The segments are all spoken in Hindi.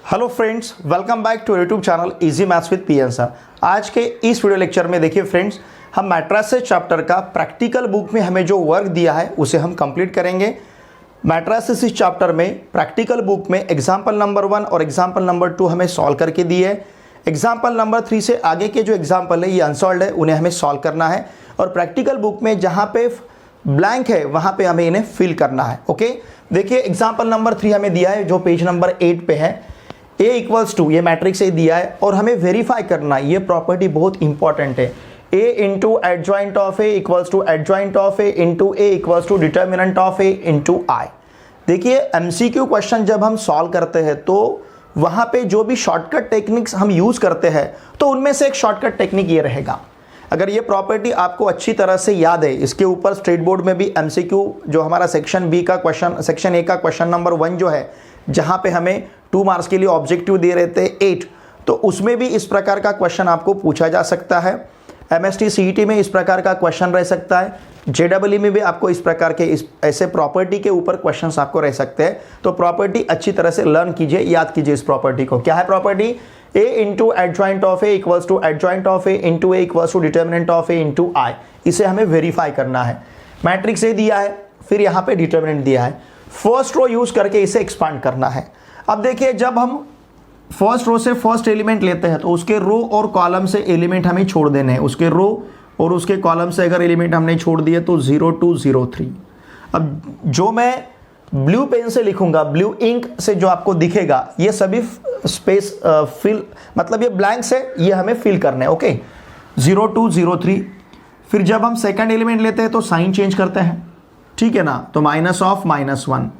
Hello friends, welcome back to YouTube channel easy maths with PN sir. आज के इस वीडियो लेक्चर में देखिए फ्रेंड्स, हम मैट्रिसेस चैप्टर का प्रैक्टिकल बुक में हमें जो वर्क दिया है उसे हम कंप्लीट करेंगे। मैट्रिसेस इस चैप्टर में प्रैक्टिकल बुक में एग्जाम्पल नंबर 1 और एग्जाम्पल नंबर 2 हमें सॉल्व करके दिए है। एग्जाम्पल नंबर 3 से आगे के जो एग्जाम्पल है ये अनसॉल्व है, उन्हें हमें सॉल्व करना है। और प्रैक्टिकल बुक में जहाँ पे ब्लैंक है वहाँ पे हमें इन्हें फिल करना है। ओके, देखिए एग्जाम्पल नंबर 3 हमें दिया है जो पेज नंबर 8 पे है। A इक्वल्स टू, ये मैट्रिक्स ए दिया है और हमें वेरीफाई करना है, ये प्रॉपर्टी बहुत इंपॉर्टेंट है। A into adjoint of A equals to adjoint of A into A equals to determinant of A into I. देखिए MCQ क्वेश्चन जब हम सॉल्व करते हैं तो वहाँ पे जो भी शॉर्टकट टेक्निक्स हम यूज़ करते हैं तो उनमें से एक शॉर्टकट टेक्निक ये रहेगा। अगर ये प्रॉपर्टी आपको अच्छी तरह से याद है, इसके ऊपर स्टेट बोर्ड में भी MCQ जो हमारा सेक्शन बी का क्वेश्चन, सेक्शन ए का क्वेश्चन नंबर 1 जो है, जहाँ पे हमें 2 मार्क्स के लिए ऑब्जेक्टिव दे रहे थे 8, तो उसमें भी इस प्रकार का क्वेश्चन आपको पूछा जा सकता है। MST CET में इस प्रकार का क्वेश्चन रह सकता है। JEE में भी आपको इस प्रकार के ऐसे प्रॉपर्टी के ऊपर क्वेश्चंस आपको रह सकते हैं। तो प्रॉपर्टी अच्छी तरह से लर्न कीजिए, याद कीजिए इस प्रॉपर्टी को। क्या है property? A into adjoint of A equals to adjoint of A into A equals to determinant of A into I. इसे हमें वेरीफाई करना है। मैट्रिक्स ए दिया है, फिर यहाँ पे डिटर्मिनेंट दिया है, फर्स्ट रो यूज करके इसे एक्सपांड करना है। अब देखिए, जब हम फर्स्ट रो से फर्स्ट एलिमेंट लेते हैं तो उसके रो और कॉलम से एलिमेंट हमें छोड़ देने हैं। उसके रो और उसके कॉलम से अगर एलिमेंट हमने छोड़ दिए तो 0 2 0 3। अब जो मैं ब्लू पेन से लिखूंगा, ब्लू इंक से जो आपको दिखेगा, ये सभी स्पेस फिल, मतलब ये ब्लैंक से ये हमें फिल करना है। ओके, 0 2 0 3। फिर जब हम सेकंड एलिमेंट लेते हैं तो साइन चेंज करते हैं, ठीक है ना, तो माइनस ऑफ -1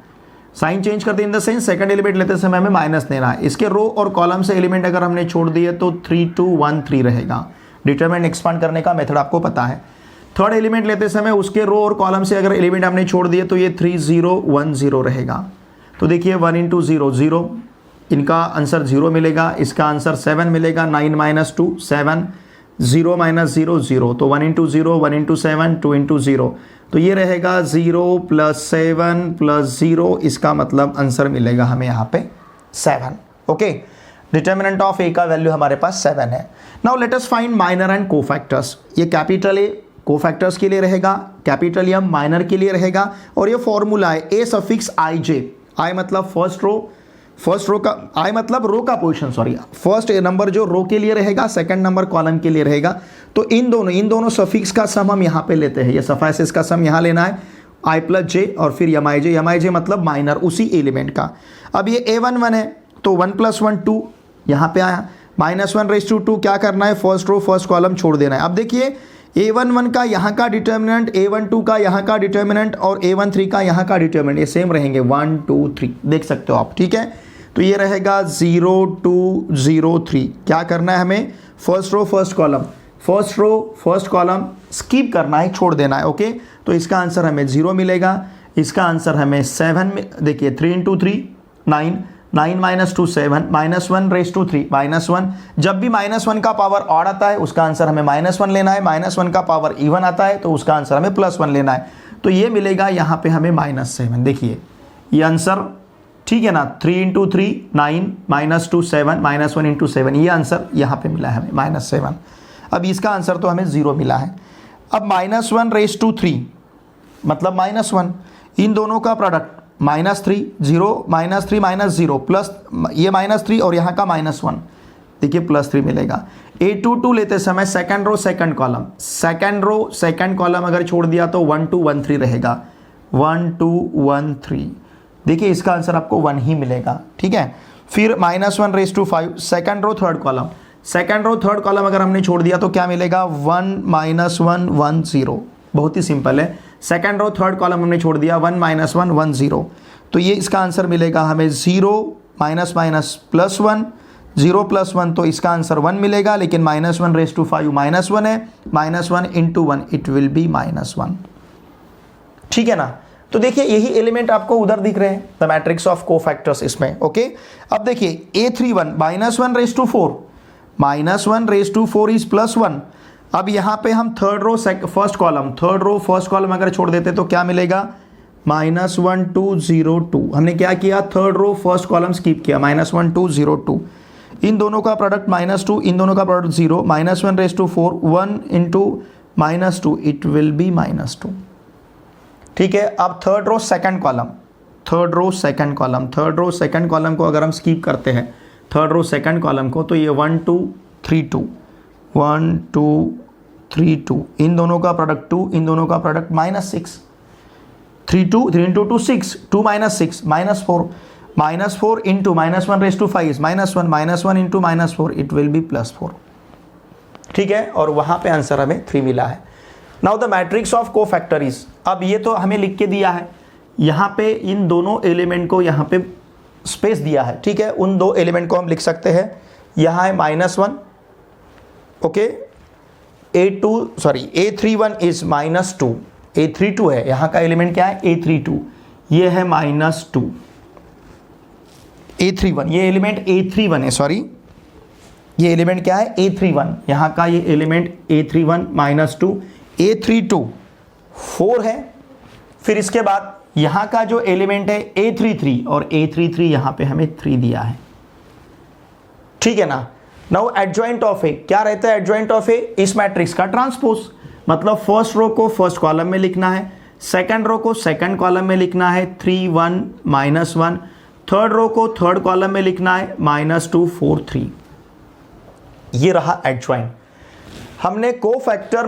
साइन चेंज करते in the sense second element लेते समय हमें माइनस देना है। इसके रो और कॉलम से एलिमेंट अगर हमने छोड़ दिए तो 3 2 1 3 रहेगा। डिटरमिनेंट एक्सपांड करने का मेथड आपको पता है। थर्ड एलिमेंट लेते समय उसके रो और कॉलम से अगर एलिमेंट हमने छोड़ दिए तो ये 3 0 1 0 रहेगा। तो देखिए 1 इंटू 0 0, इनका आंसर 0 मिलेगा, इसका आंसर 7 मिलेगा। 9 - 2 7, 0 - 0 0, तो 1 इंटू 0 1 इंटू 7 2 इंटू 0, तो ये रहेगा 0 + 7 + 0, इसका मतलब आंसर मिलेगा हमें यहाँ पे 7। ओके, डिटर्मिनेंट ऑफ ए का वैल्यू हमारे पास 7 है। Now let us find minor and cofactors. ये कैपिटल ए कोफैक्टर्स के लिए रहेगा, कैपिटल एम माइनर के लिए रहेगा। और ये फॉर्मूला है ए सफिक्स आई जे। आई मतलब फर्स्ट रो का, आई मतलब रो का पोजीशन, सॉरी, फर्स्ट नंबर जो रो के लिए रहेगा, सेकंड नंबर कॉलम के लिए रहेगा। तो इन दोनों सफिक्स का सम हम यहाँ पे लेते हैं। ये सफाइसिस का सम यहाँ लेना है, आई प्लस जे और फिर एम आई जे मतलब माइनर उसी एलिमेंट का। अब ये A11 है तो 1 + 1 2 यहाँ पे आया, -1/2 क्या करना है, फर्स्ट रो फर्स्ट कॉलम छोड़ देना है। अब देखिए A11 का यहाँ का डिटर्मिनेंट, A12 का यहाँ का डिटर्मिनेंट और A13 का यहाँ का डिटर्मिनेंट ये सेम रहेंगे, 1 2 3, देख सकते हो आप, ठीक है। तो ये रहेगा 0 2 0 3। क्या करना है हमें, first row first column, first row first column skip करना है, छोड़ देना है। ओके, तो इसका आंसर हमें 0 मिलेगा, इसका आंसर हमें 7 में, देखिए 3 इंटू 3 9, 9 - 2 7, -1/3 -1। जब भी -1 का पावर ऑड आता है उसका आंसर हमें -1 लेना है, -1 का पावर इवन आता है तो उसका आंसर हमें +1 लेना है। तो ये मिलेगा यहाँ पे हमें -7। देखिए ये आंसर, ठीक है ना, 3 इंटू 3 9 -2 7 -1 इंटू 7, ये आंसर यहाँ पे मिला है हमें -7। अब इसका आंसर तो हमें 0 मिला है। अब -1/3 मतलब -1, इन दोनों का प्रोडक्ट -3 0 -3 -0 प्लस ये -3 और यहाँ का -1, देखिए +3 मिलेगा। A22 लेते समय second row second column, second row second column अगर छोड़ दिया तो 1 2 1 3 रहेगा, 1 2 1 3, देखिए इसका आंसर आपको 1 ही मिलेगा, ठीक है। फिर -1/5 second row third column, second row third column अगर हमने छोड़ दिया तो क्या मिलेगा, 1 -1 1 0, बहुत ही सिंपल है। सेकंड रो थर्ड कॉलम हमने छोड़ दिया, 1 -1 1 0, तो ये इसका आंसर मिलेगा हमें 0 +1 0 + 1, तो इसका आंसर 1 मिलेगा। लेकिन -1/5 -1 है, -1 इंटू 1 इट विल बी -1, ठीक है ना। तो देखिए यही एलिमेंट आपको उधर दिख रहे हैं, द मैट्रिक्स ऑफ कोफैक्टर्स इसमें। ओके, अब देखिए A31 -1/4, -1/4 इज +1। अब यहाँ पे हम थर्ड रो फर्स्ट कॉलम अगर छोड़ देते तो क्या मिलेगा, -1 2 0 2। हमने क्या किया, third row first column skip किया, -1 2 0 2। इन दोनों का प्रोडक्ट -2, इन दोनों का product 0, -1⁴ 1 into -2 it will be -2। ठीक है, अब third row second column, third row second column, third row second column को अगर हम स्किप करते हैं थर्ड रो सेकंड कॉलम को, तो ये 1 2 3 2, 1 2 3 2, इन दोनों का प्रोडक्ट 2, इन दोनों का product -6, 3 2 3 into 2 6, 2 -6 -4, -4 into -1⁵ -1 into -4 it will B +4। ठीक है, और वहां पे आंसर हमें 3 मिला है। नाउ द मैट्रिक्स ऑफ कोफैक्टरीज, अब ये तो हमें लिख के दिया है, यहाँ पे इन दोनों एलिमेंट को यहाँ पे स्पेस दिया है। ठीक है, उन दो एलिमेंट को हम लिख सकते हैं, यहाँ है -1, ओके, A31 इज -2, A32 है, यहाँ का एलिमेंट क्या है, A32, ये है -2, A31, ये एलिमेंट A31 है, सॉरी ये एलिमेंट क्या है, A31, यहाँ का ये एलिमेंट A31 -2, A32 4 है। फिर इसके बाद यहाँ का जो एलिमेंट है A33, और A33 यहाँ पे हमें 3 दिया है। ठीक है ना। नाउ एडजॉइंट ऑफ ए, क्या रहता है एडजॉइंट ऑफ ए, इस मैट्रिक्स का ट्रांसपोज, मतलब फर्स्ट रो को फर्स्ट कॉलम में लिखना है, सेकंड रो को सेकंड कॉलम में लिखना है 3 1 -1, थर्ड रो को थर्ड कॉलम में लिखना है -2 4 3। ये रहा एडजॉइंट। हमने कोफैक्टर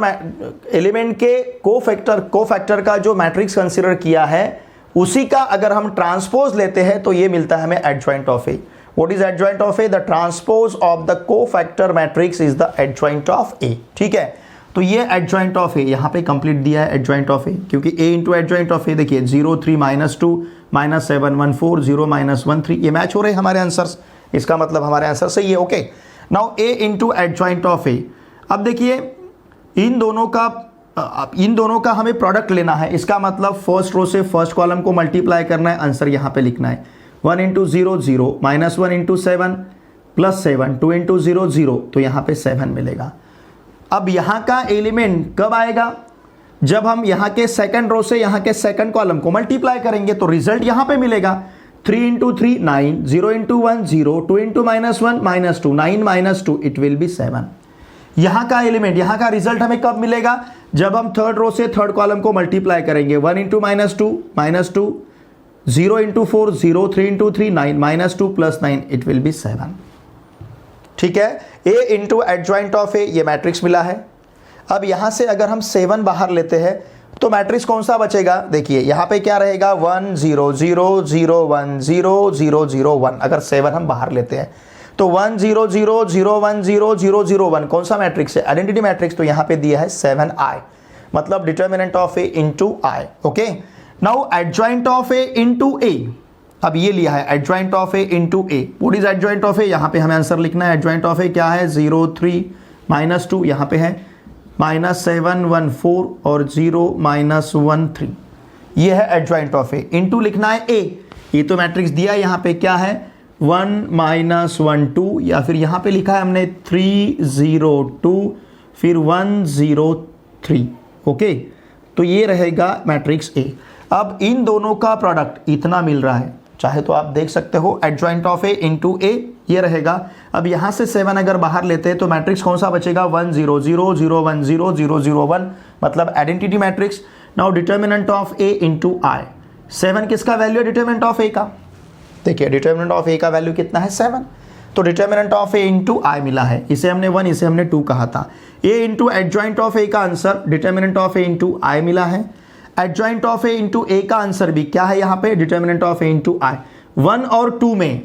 एलिमेंट के कोफैक्टर का जो मैट्रिक्स कंसीडर किया है उसी का अगर हम ट्रांसपोज लेते हैं तो ये मिलता है हमें adjoint of A. What is adjoint of A? The transpose of the cofactor matrix is the adjoint of A. ठीक है, तो ये एडजॉइंट ऑफ ए यहाँ पे कंप्लीट दिया है एडजॉइंट ऑफ ए, क्योंकि ए इंटू एडजॉइंट ऑफ ए देखिए 0 3 -2 -7 1 4 0 -1 3, ये मैच हो रहे हैं हमारे आंसर्स, इसका मतलब हमारे आंसर सही है। Okay, now A into adjoint of A. अब देखिए इन दोनों का हमें प्रोडक्ट लेना है, इसका मतलब फर्स्ट रो से फर्स्ट कॉलम को मल्टीप्लाई करना है, आंसर यहाँ पे लिखना है 1 इंटू 0 0, -1 इंटू 7 +7, 2 इंटू 0 0, तो यहाँ पे 7 मिलेगा। अब यहाँ का एलिमेंट कब आएगा? जब हम यहाँ के सेकंड रो से यहाँ के सेकंड कॉलम को मल्टीप्लाई करेंगे तो रिजल्ट यहाँ पे मिलेगा 3 into 3 9, 0 into 1 0, 2 into -1 -2, 9 -2 it will B 7। यहाँ का एलिमेंट, यहाँ का रिजल्ट हमें कब मिलेगा? जब हम थर्ड रो से थर्ड कॉलम को मल्टीप्लाई करेंगे 1 into -2, 0 into 4 0, 3 into 3 9, -2 + 9 it will B 7। ठीक है, ए इंटू एडजॉइंट ऑफ ए, ये मैट्रिक्स मिला है। अब यहाँ से अगर हम 7 बाहर लेते हैं तो मैट्रिक्स कौन सा बचेगा? देखिए यहाँ पे क्या रहेगा 1 0 0 0 1 0 0 0 1। अगर 7 हम बाहर लेते हैं तो 1 0 0 0 1 0 0 0 1 कौन सा मैट्रिक्स है? Identity matrix. तो यहाँ पे दिया है 7i, मतलब determinant of A into I. Okay, now adjoint of A into A, अब ये लिया है adjoint of A into A. What is adjoint of A? यहाँ पे हमें आंसर लिखना है एडजॉइंट ऑफ ए क्या है 0 3 -2, यहाँ पे है -7 1 4 और 0 -1 3, ये है एडजॉइंट ऑफ ए। इंटू लिखना है ए, ये तो मैट्रिक्स दिया है यहाँ पे क्या है 1 -1 2, या फिर यहाँ पे लिखा है हमने 3 0 2 फिर 1 0 3। ओके, तो ये रहेगा मैट्रिक्स ए। अब इन दोनों का प्रोडक्ट इतना मिल रहा है, चाहे तो आप देख सकते हो एडजॉइंट ऑफ ए इंटू ए, ये रहेगा। अब यहाँ से 7 अगर बाहर लेते हैं तो मैट्रिक्स कौन सा बचेगा 1 0 0 0 1 0 0 0 1, मतलब identity matrix. Now determinant of A into I, 7 किसका वैल्यू है डिटर्मिनेंट ऑफ ए का? देखिए डिटर्मिनेंट ऑफ ए का वैल्यू कितना है 7, तो determinant of A into I मिला है, इसे हमने 1 इसे हमने 2 कहा था। A into adjoint of A का answer determinant of A into I मिला है। Adjoint of A into A का आंसर भी क्या है यहाँ पे determinant of A into I. 1 और 2 में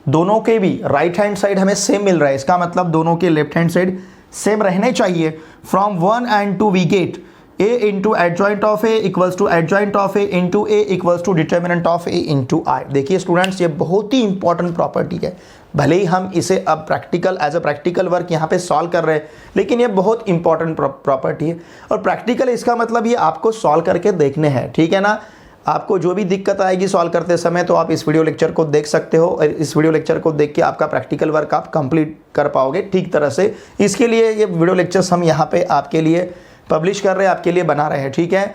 दोनों के भी राइट हैंड साइड हमें सेम मिल रहा है, इसका मतलब दोनों के लेफ्ट हैंड साइड सेम रहने चाहिए। From 1 and 2 we get A into adjoint of A equals to adjoint of A into A equals to determinant of A into I. देखिए स्टूडेंट्स, ये बहुत ही इंपॉर्टेंट प्रॉपर्टी है, भले ही हम इसे अब practical as a practical work यहाँ पे सॉल्व कर रहे हैं, लेकिन ये बहुत इंपॉर्टेंट प्रॉपर्टी है। और प्रैक्टिकल इसका मतलब ये आपको सॉल्व करके देखने हैं, ठीक है ना। आपको जो भी दिक्कत आएगी सॉल्व करते समय तो आप इस वीडियो लेक्चर को देख सकते हो, और इस वीडियो लेक्चर को देख के आपका प्रैक्टिकल वर्क आप कंप्लीट कर पाओगे ठीक तरह से। इसके लिए ये वीडियो लेक्चर्स हम यहाँ पे आपके लिए पब्लिश कर रहे हैं, आपके लिए बना रहे हैं, ठीक है।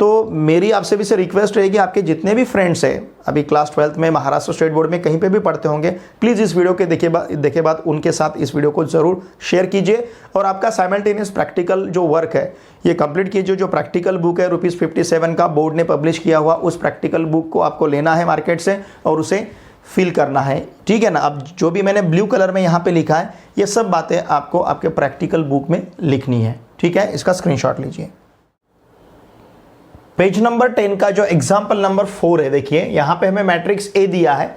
तो मेरी आपसे भी से रिक्वेस्ट रहेगी, आपके जितने भी फ्रेंड्स हैं अभी क्लास 12th में महाराष्ट्र स्टेट बोर्ड में कहीं पे भी पढ़ते होंगे, प्लीज़ इस वीडियो के देखे बाद उनके साथ इस वीडियो को ज़रूर शेयर कीजिए और आपका साइमल्टेनियस प्रैक्टिकल जो वर्क है ये कंप्लीट कीजिए। जो प्रैक्टिकल बुक है ₹57 का बोर्ड ने पब्लिश किया हुआ, उस प्रैक्टिकल बुक को आपको लेना है मार्केट से और उसे फिल करना है, ठीक है ना। अब जो भी मैंने ब्लू कलर में यहाँ पे लिखा है ये सब बातें आपको आपके प्रैक्टिकल बुक में लिखनी है, ठीक है। इसका स्क्रीनशॉट लीजिए। पेज नंबर 10 का जो एग्जाम्पल नंबर 4 है, देखिए यहाँ पे हमें मैट्रिक्स ए दिया है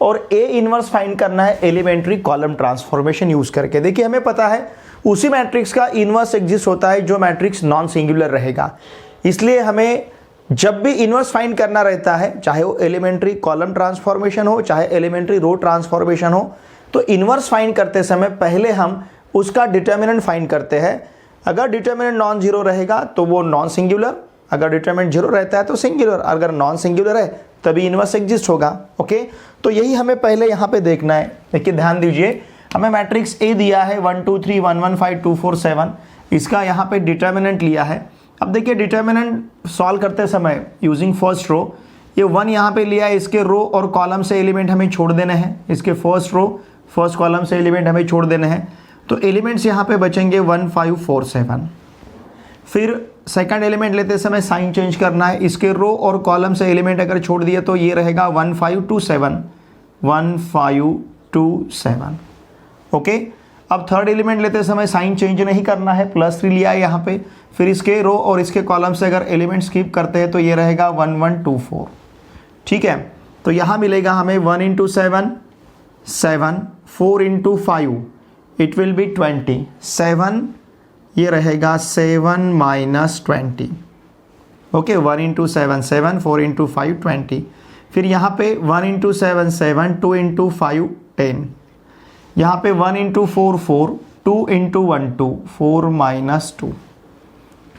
और ए इनवर्स फाइंड करना है एलिमेंट्री कॉलम ट्रांसफॉर्मेशन यूज करके। देखिए हमें पता है उसी मैट्रिक्स का इनवर्स एग्जिस्ट होता है जो मैट्रिक्स नॉन सिंगुलर रहेगा, इसलिए हमें जब भी इनवर्स फाइंड करना रहता है, चाहे वो एलिमेंट्री कॉलम ट्रांसफॉर्मेशन हो चाहे एलिमेंट्री रो ट्रांसफॉर्मेशन हो, तो इनवर्स फाइंड करते समय पहले हम उसका डिटर्मिनेंट फाइंड करते हैं। अगर डिटर्मिनेंट नॉन जीरो रहेगा तो वो नॉन सिंगुलर, अगर डिटरमिनेंट जीरो रहता है तो सिंगुलर, अगर नॉन सिंगुलर है तभी इनवर्स एग्जिस्ट होगा। ओके, तो यही हमें पहले यहाँ पे देखना है। देखिए ध्यान दीजिए, हमें मैट्रिक्स ए दिया है 1 2 3 1 1 5 2 4 7, इसका यहाँ पे डिटर्मिनेंट लिया है। अब देखिए डिटर्मिनेंट सॉल्व करते समय यूजिंग फर्स्ट रो, ये 1 यहाँ पे लिया है, इसके रो और कॉलम से एलिमेंट हमें छोड़ देने हैं, इसके फर्स्ट रो फर्स्ट कॉलम से एलिमेंट हमें छोड़ देने हैं, तो एलिमेंट्स यहाँ पे बचेंगे 1 5 4 7। फिर सेकंड एलिमेंट लेते समय साइन चेंज करना है, इसके रो और कॉलम से एलिमेंट अगर छोड़ दिए तो ये रहेगा 1 5 2 7 1 5 2 7। ओके, अब थर्ड एलिमेंट लेते समय साइन चेंज नहीं करना है, +3 लिया है यहाँ पे, फिर इसके रो और इसके कॉलम से अगर एलिमेंट स्किप करते हैं तो ये रहेगा 1 1 2 4, ठीक है। तो यहाँ मिलेगा हमें 1 × 7 7, 4 × 5 इट विल बी 20, 7 ये रहेगा 7 - 20। ओके, 1 × 7 7, 4 × 5 20, फिर यहाँ पे 1 × 7 7, 2 × 5 10, यहाँ पे 1 × 4 4, 2 × 1 2, 4 - 2,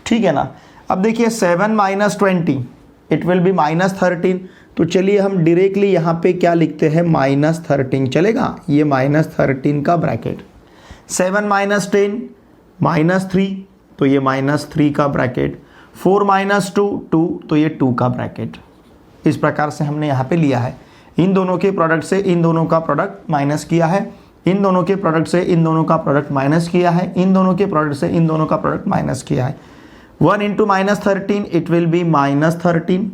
ठीक है ना। अब देखिए 7 - 20 इट विल बी -13, तो चलिए हम डायरेक्टली यहाँ पे क्या लिखते हैं -13 चलेगा, ये -13 का ब्रैकेट, 7 - 10 -3 तो ये -3 का ब्रैकेट, 4 - 2 2 तो ये 2 का ब्रैकेट। इस प्रकार से हमने यहाँ पे लिया है, इन दोनों के प्रोडक्ट से इन दोनों का प्रोडक्ट माइनस किया है, इन दोनों के प्रोडक्ट से इन दोनों का प्रोडक्ट माइनस किया है, इन दोनों के प्रोडक्ट से इन दोनों का प्रोडक्ट माइनस किया है। 1 × -13 it will B -13,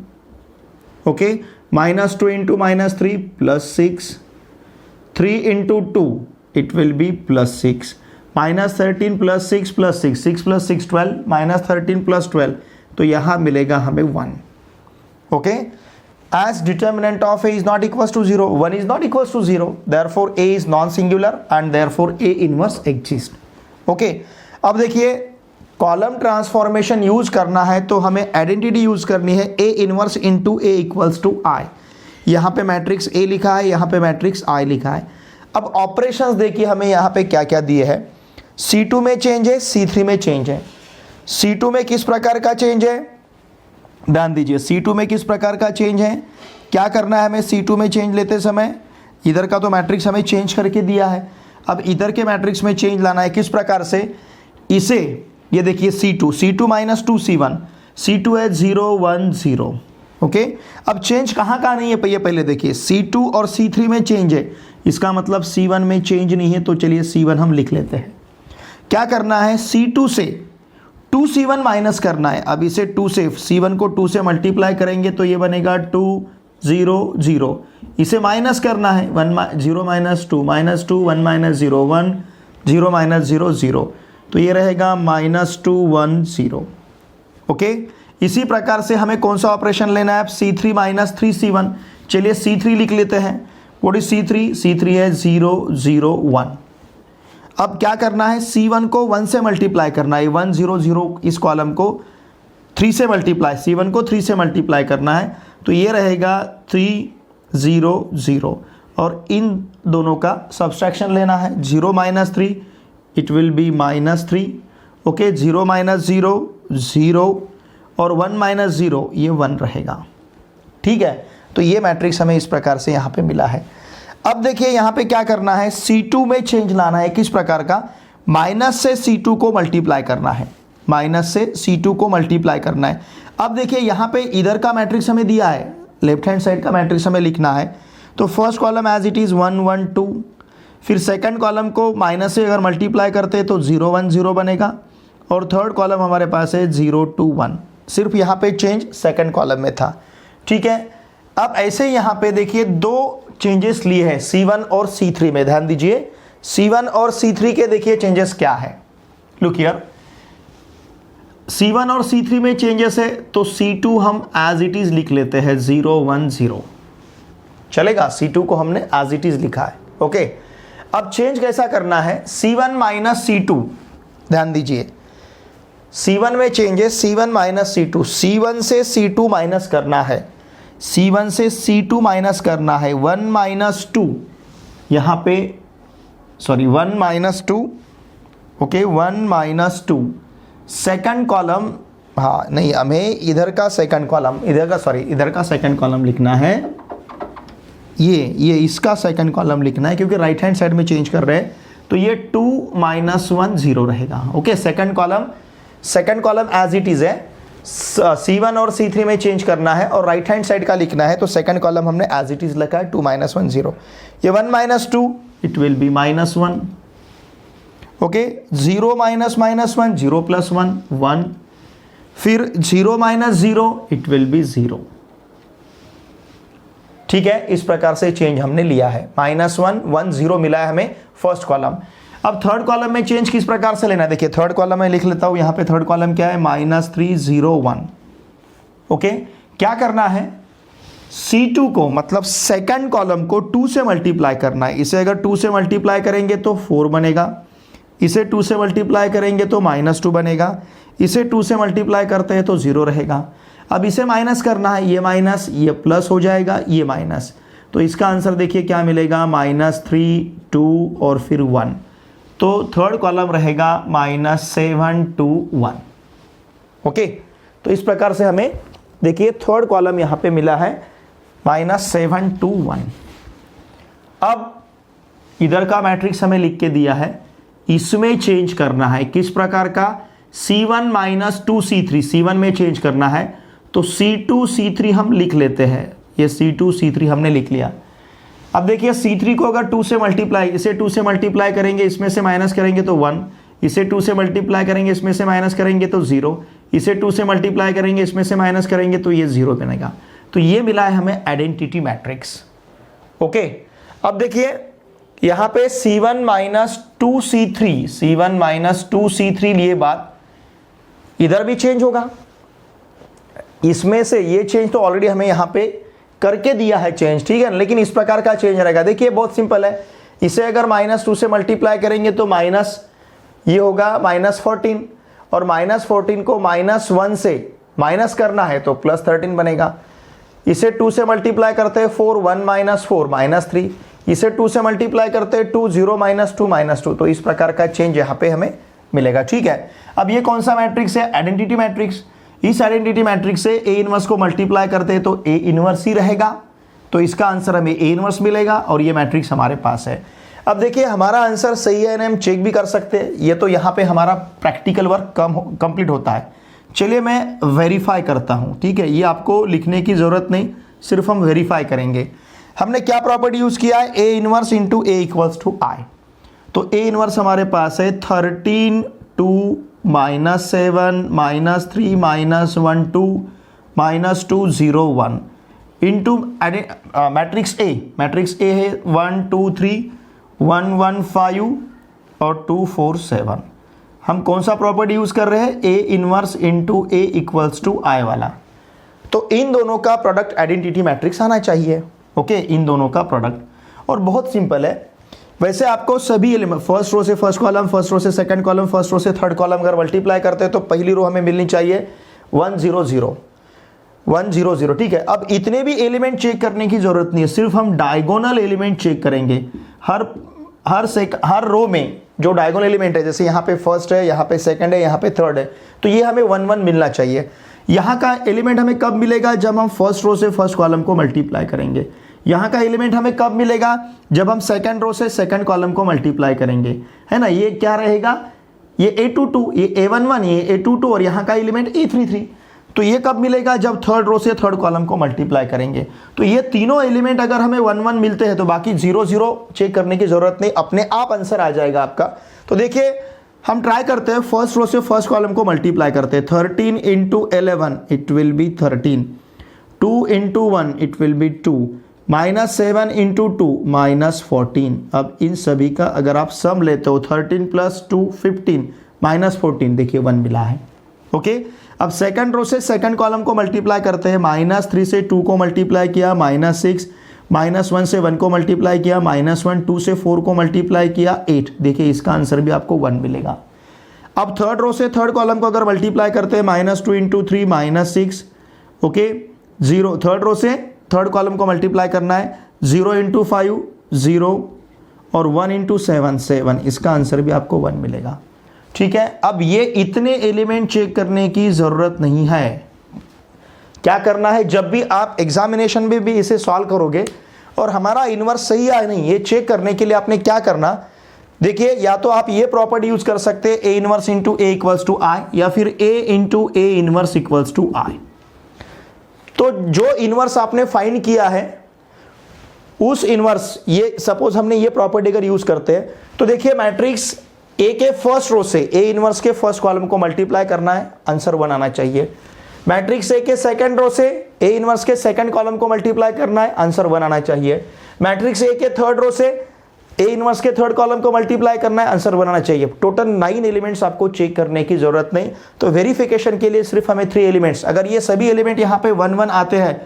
okay, -2 × -3 +6, 3 × 2 it will B +6, -13 +6 +6, 6 + 6 12, -13 + 12 तो यहाँ मिलेगा हमें 1। Okay, as determinant of A is not equal to 0, 1 is not equal to 0, therefore A is non singular and therefore A inverse exist. Okay, अब देखिए कॉलम ट्रांसफॉर्मेशन यूज करना है तो हमें आइडेंटिटी यूज करनी है A inverse into A equals to I. यहाँ पे मैट्रिक्स ए लिखा है, यहाँ पे मैट्रिक्स आई लिखा है। अब ऑपरेशंस देखिए हमें यहाँ पे क्या क्या दिए है, C2 में चेंज है, C3 में चेंज है। C2 में किस प्रकार का चेंज है, ध्यान दीजिए, C2 में किस प्रकार का चेंज है, क्या करना है हमें C2 में चेंज लेते समय, इधर का तो मैट्रिक्स हमें चेंज करके दिया है, अब इधर के मैट्रिक्स में चेंज लाना है। किस प्रकार से, इसे ये देखिए C2 - 2 C1, C2 है 0 1 0। ओके, अब चेंज कहाँ कहाँ नहीं है, ये पहले देखिए C2 और C3 में चेंज है, इसका मतलब C1 में चेंज नहीं है, तो चलिए C1 हम लिख लेते हैं। क्या करना है, C2 से 2C1 माइनस करना है। अब इसे 2 से, C1 को 2 से मल्टीप्लाई करेंगे तो ये बनेगा 2 0 0, इसे माइनस करना है, 1 0 - 2 -2 1 - 0 1 0 - 0 0, तो ये रहेगा -2 1 0। ओके, इसी प्रकार से हमें कौन सा ऑपरेशन लेना है, C3 - 3C1, चलिए C3 लिख लेते हैं। व्हाट इज C3, C3 है 0 0 1। अब क्या करना है, C1 को 1 से मल्टीप्लाई करना है, 1 0 0 इस कॉलम को 3 से मल्टीप्लाई, C1 को 3 से मल्टीप्लाई करना है, तो ये रहेगा 3 0 0, और इन दोनों का सब्सट्रैक्शन लेना है। 0 - 3 इट विल बी -3, ओके, 0 - 0 0, और 1 - 0 ये 1 रहेगा, ठीक है। तो ये मैट्रिक्स हमें इस प्रकार से यहाँ पे मिला है। अब देखिए यहाँ पे क्या करना है, C2 में चेंज लाना है, किस प्रकार का, माइनस से C2 को मल्टीप्लाई करना है, माइनस से C2 को मल्टीप्लाई करना है। अब देखिए यहाँ पे इधर का मैट्रिक्स हमें दिया है, लेफ्ट हैंड साइड का मैट्रिक्स हमें लिखना है। तो first column as it is 1 1 2, फिर सेकंड कॉलम को माइनस से अगर मल्टीप्लाई करते हैं तो 0 1 0 बनेगा, और थर्ड कॉलम हमारे पास है 0 2 1। सिर्फ यहाँ पे चेंज सेकंड कॉलम में था, ठीक है। अब ऐसे यहाँ पे देखिए दो चेंजेस लिए हैं C1 और C3 में, ध्यान दीजिए C1 और C3 के देखिए चेंजेस क्या है। लुक हियर, C1 और C3 में चेंजेस है तो C2 हम एज इट इज लिख लेते हैं 0 1 0, चलेगा। C2 को हमने एज इट इज लिखा है, ओके। अब चेंज कैसा करना है, C1 माइनस C2, ध्यान दीजिए C1 में changes C1 minus C2, C1 से C2 माइनस करना है, C1 से C2 माइनस करना है, 1 माइनस 2 यहाँ पे, sorry 1 minus 2, okay 1 minus 2 second column, हाँ नहीं हमें इधर का सेकंड कॉलम, इधर का सेकंड कॉलम लिखना है, ये इसका सेकंड कॉलम लिखना है क्योंकि राइट हैंड साइड में चेंज कर रहे हैं। तो ये 2 माइनस 1 0 रहेगा, okay. Second column as it is है, C1 और C3 में चेंज करना है और राइट हैंड साइड का लिखना है, तो सेकंड कॉलम हमने एज इट इज लिखा है 2 माइनस 1 0। ये 1 minus 2 it will B minus 1, okay. 0 minus minus 1 0 plus 1 1, फिर 0 माइनस 0 इट विल बी 0, ठीक है। इस प्रकार से चेंज हमने लिया है, माइनस 1 1 0 मिला है हमें फर्स्ट कॉलम। अब थर्ड कॉलम में चेंज किस प्रकार से लेना है, देखिए थर्ड कॉलम में लिख लेता हूं, यहां पे थर्ड कॉलम क्या है, -3 0 1, ओके। क्या करना है, C2 को मतलब सेकंड कॉलम को 2 से मल्टीप्लाई करना है। इसे अगर 2 से मल्टीप्लाई करेंगे तो 4 बनेगा, इसे 2 से मल्टीप्लाई करेंगे तो -2 बनेगा, इसे 2 से मल्टीप्लाई करते हैं तो 0 रहेगा। अब इसे माइनस करना है, ये माइनस ये प्लस हो जाएगा, ये माइनस, तो इसका आंसर देखिए क्या मिलेगा, -3 2 और फिर 1, तो थर्ड कॉलम रहेगा -7 2 1, ओके। तो इस प्रकार से हमें देखिए थर्ड कॉलम यहाँ पे मिला है -7 2 1। अब इधर का मैट्रिक्स हमें लिख के दिया है, इसमें चेंज करना है, किस प्रकार का, C1 माइनस 2 C3, C1 में चेंज करना है तो C2 C3 हम लिख लेते हैं, ये C2 C3 हमने लिख लिया। अब देखिए C3 को अगर 2 से मल्टीप्लाई, इसे 2 से मल्टीप्लाई करेंगे, इसमें से माइनस करेंगे तो 1, इसे 2 से मल्टीप्लाई करेंगे, इसमें से माइनस करेंगे तो 0, इसे 2 से मल्टीप्लाई करेंगे, इसमें से माइनस करेंगे तो ये 0 बनेगा। तो ये मिला है हमें आइडेंटिटी मैट्रिक्स, ओके। अब देखिए यहाँ पे C1 minus 2 C3, C1 minus 2 C3 लिए बात, इधर भी चेंज होगा, इसमें से ये चेंज तो ऑलरेडी हमें यहाँ पे करके दिया है चेंज, ठीक है, लेकिन इस प्रकार का चेंज रहेगा। देखिए बहुत सिंपल है, इसे अगर -2 से मल्टीप्लाई करेंगे तो माइनस ये होगा -14, और -14 को -1 से माइनस करना है तो +13 बनेगा। इसे 2 से मल्टीप्लाई करते हैं 4, 1 माइनस 4 -3, इसे 2 से मल्टीप्लाई करते हैं 2 0 -2 -2, तो इस प्रकार का चेंज यहाँ पे हमें मिलेगा, ठीक है। अब ये कौन सा मैट्रिक्स है, आइडेंटिटी मैट्रिक्स। इस आइडेंटिटी मैट्रिक्स से A इनवर्स को मल्टीप्लाई करते हैं तो A इनवर्स ही रहेगा, तो इसका आंसर हमें A इनवर्स मिलेगा और ये मैट्रिक्स हमारे पास है। अब देखिए हमारा आंसर सही है ना, हम चेक भी कर सकते हैं, ये तो यहाँ पे हमारा प्रैक्टिकल वर्क कंप्लीट होता है। चलिए मैं वेरीफाई करता हूँ, ठीक है, ये आपको लिखने की ज़रूरत नहीं, सिर्फ हम वेरीफाई करेंगे। हमने क्या प्रॉपर्टी यूज़ किया है, A inverse into A equals to I। तो A इनवर्स हमारे पास है 13 2 -7 -3 -1 2 -2 0 1 इंटू मैट्रिक्स A है 1 2 3 1 1 5 और 2 4 7। हम कौन सा प्रॉपर्टी यूज़ कर रहे हैं, A inverse into A equals to I वाला। तो इन दोनों का प्रोडक्ट आइडेंटिटी मैट्रिक्स आना चाहिए, ओके, इन दोनों का प्रोडक्ट। और बहुत सिंपल है, वैसे आपको सभी एलिमेंट फर्स्ट रो से फर्स्ट कॉलम, फर्स्ट रो से सेकंड कॉलम, फर्स्ट रो से थर्ड कॉलम अगर मल्टीप्लाई करते हैं तो पहली रो हमें मिलनी चाहिए 1 0 0 1 0 0, ठीक है। अब इतने भी एलिमेंट चेक करने की जरूरत नहीं है, सिर्फ हम डायगोनल एलिमेंट चेक करेंगे। हर रो में जो डायगोनल एलिमेंट है, जैसे यहाँ पे फर्स्ट है, यहाँ पे सेकंड है, यहाँ पे थर्ड है, तो ये हमें 1 1 मिलना चाहिए। यहाँ का एलिमेंट हमें कब मिलेगा, जब हम फर्स्ट रो से फर्स्ट कॉलम को मल्टीप्लाई करेंगे। यहाँ का एलिमेंट हमें कब मिलेगा, जब हम सेकंड रो से सेकंड कॉलम को मल्टीप्लाई करेंगे, है ना। ये क्या रहेगा, ये A22, ये A11, ये A22 और यहाँ का एलिमेंट A33। तो ये कब मिलेगा? जब थर्ड रो से थर्ड कॉलम को मल्टीप्लाई करेंगे। तो ये तीनों एलिमेंट अगर हमें 1 1 मिलते हैं तो बाकी 0 0 चेक करने की जरूरत नहीं, अपने आप आंसर आ जाएगा आपका। तो देखिए हम ट्राई करते हैं, फर्स्ट रो से फर्स्ट कॉलम को मल्टीप्लाई करते हैं। 13 into 11 it will B 13, 2 into 1 it will be 2, -7 into 2 -14। अब इन सभी का अगर आप सम लेते हो 13 + 2 15 -14, देखिए 1 मिला है। ओके, अब सेकंड रो से सेकंड कॉलम को मल्टीप्लाई करते हैं। -3 से 2 को मल्टीप्लाई किया, -6, -1 से 1 को मल्टीप्लाई किया, -1, 2 से 4 को मल्टीप्लाई किया, 8। देखिए इसका आंसर भी आपको 1 मिलेगा। अब थर्ड रो से थर्ड कॉलम को अगर मल्टीप्लाई करते हैं, -2 इंटू 3 -6, ओके 0। थर्ड रो से थर्ड कॉलम को मल्टीप्लाई करना है, 0 इंटू 5 0 और 1 इंटू 7 7। इसका आंसर भी आपको 1 मिलेगा। ठीक है, अब ये इतने एलिमेंट चेक करने की ज़रूरत नहीं है। क्या करना है, जब भी आप एग्जामिनेशन में भी इसे सॉल्व करोगे और हमारा इन्वर्स सही है नहीं, ये चेक करने के लिए आपने क्या करना, देखिए या तो आप ये प्रॉपर्टी यूज कर सकते हैं A inverse into A equals to I, या फिर A into A inverse equals to I। तो जो इनवर्स आपने फाइंड किया है उस इनवर्स, ये सपोज हमने ये प्रॉपर्टी अगर यूज करते हैं तो देखिए मैट्रिक्स ए के फर्स्ट रो से ए इनवर्स के फर्स्ट कॉलम को मल्टीप्लाई करना है, आंसर 1 आना चाहिए। मैट्रिक्स ए के सेकंड रो से ए इनवर्स के सेकंड कॉलम को मल्टीप्लाई करना है, आंसर 1 आना चाहिए। मैट्रिक्स ए के थर्ड रो से ए इनवर्स के थर्ड कॉलम को मल्टीप्लाई करना है, आंसर 1 आना चाहिए। टोटल 9 एलिमेंट्स आपको चेक करने की जरूरत नहीं। तो वेरिफिकेशन के लिए सिर्फ हमें 3 एलिमेंट्स, अगर ये सभी एलिमेंट यहाँ पे 1 1 आते हैं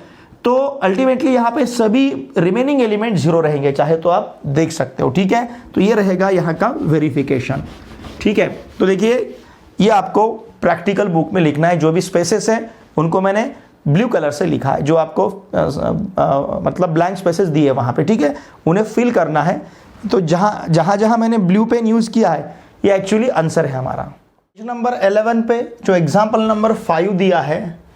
तो अल्टीमेटली यहाँ पे सभी रिमेनिंग एलिमेंट 0 रहेंगे, चाहे तो आप देख सकते हो। ठीक है, तो ये रहेगा यहाँ का वेरिफिकेशन। ठीक है, तो देखिए ये आपको प्रैक्टिकल बुक में लिखना है। जो भी स्पेसेस हैं उनको मैंने ब्लू कलर से लिखा है, जो आपको मतलब ब्लैंक स्पेसेस दिए वहाँ पे। ठीक है, उन्हें फिल करना है। तो जहाँ मैंने ब्लू पेन यूज़ किया है ये एक्चुअली आंसर है हमारा। पेज नंबर 11 पे जो एग्जाम्पल नंबर 5 दिया है,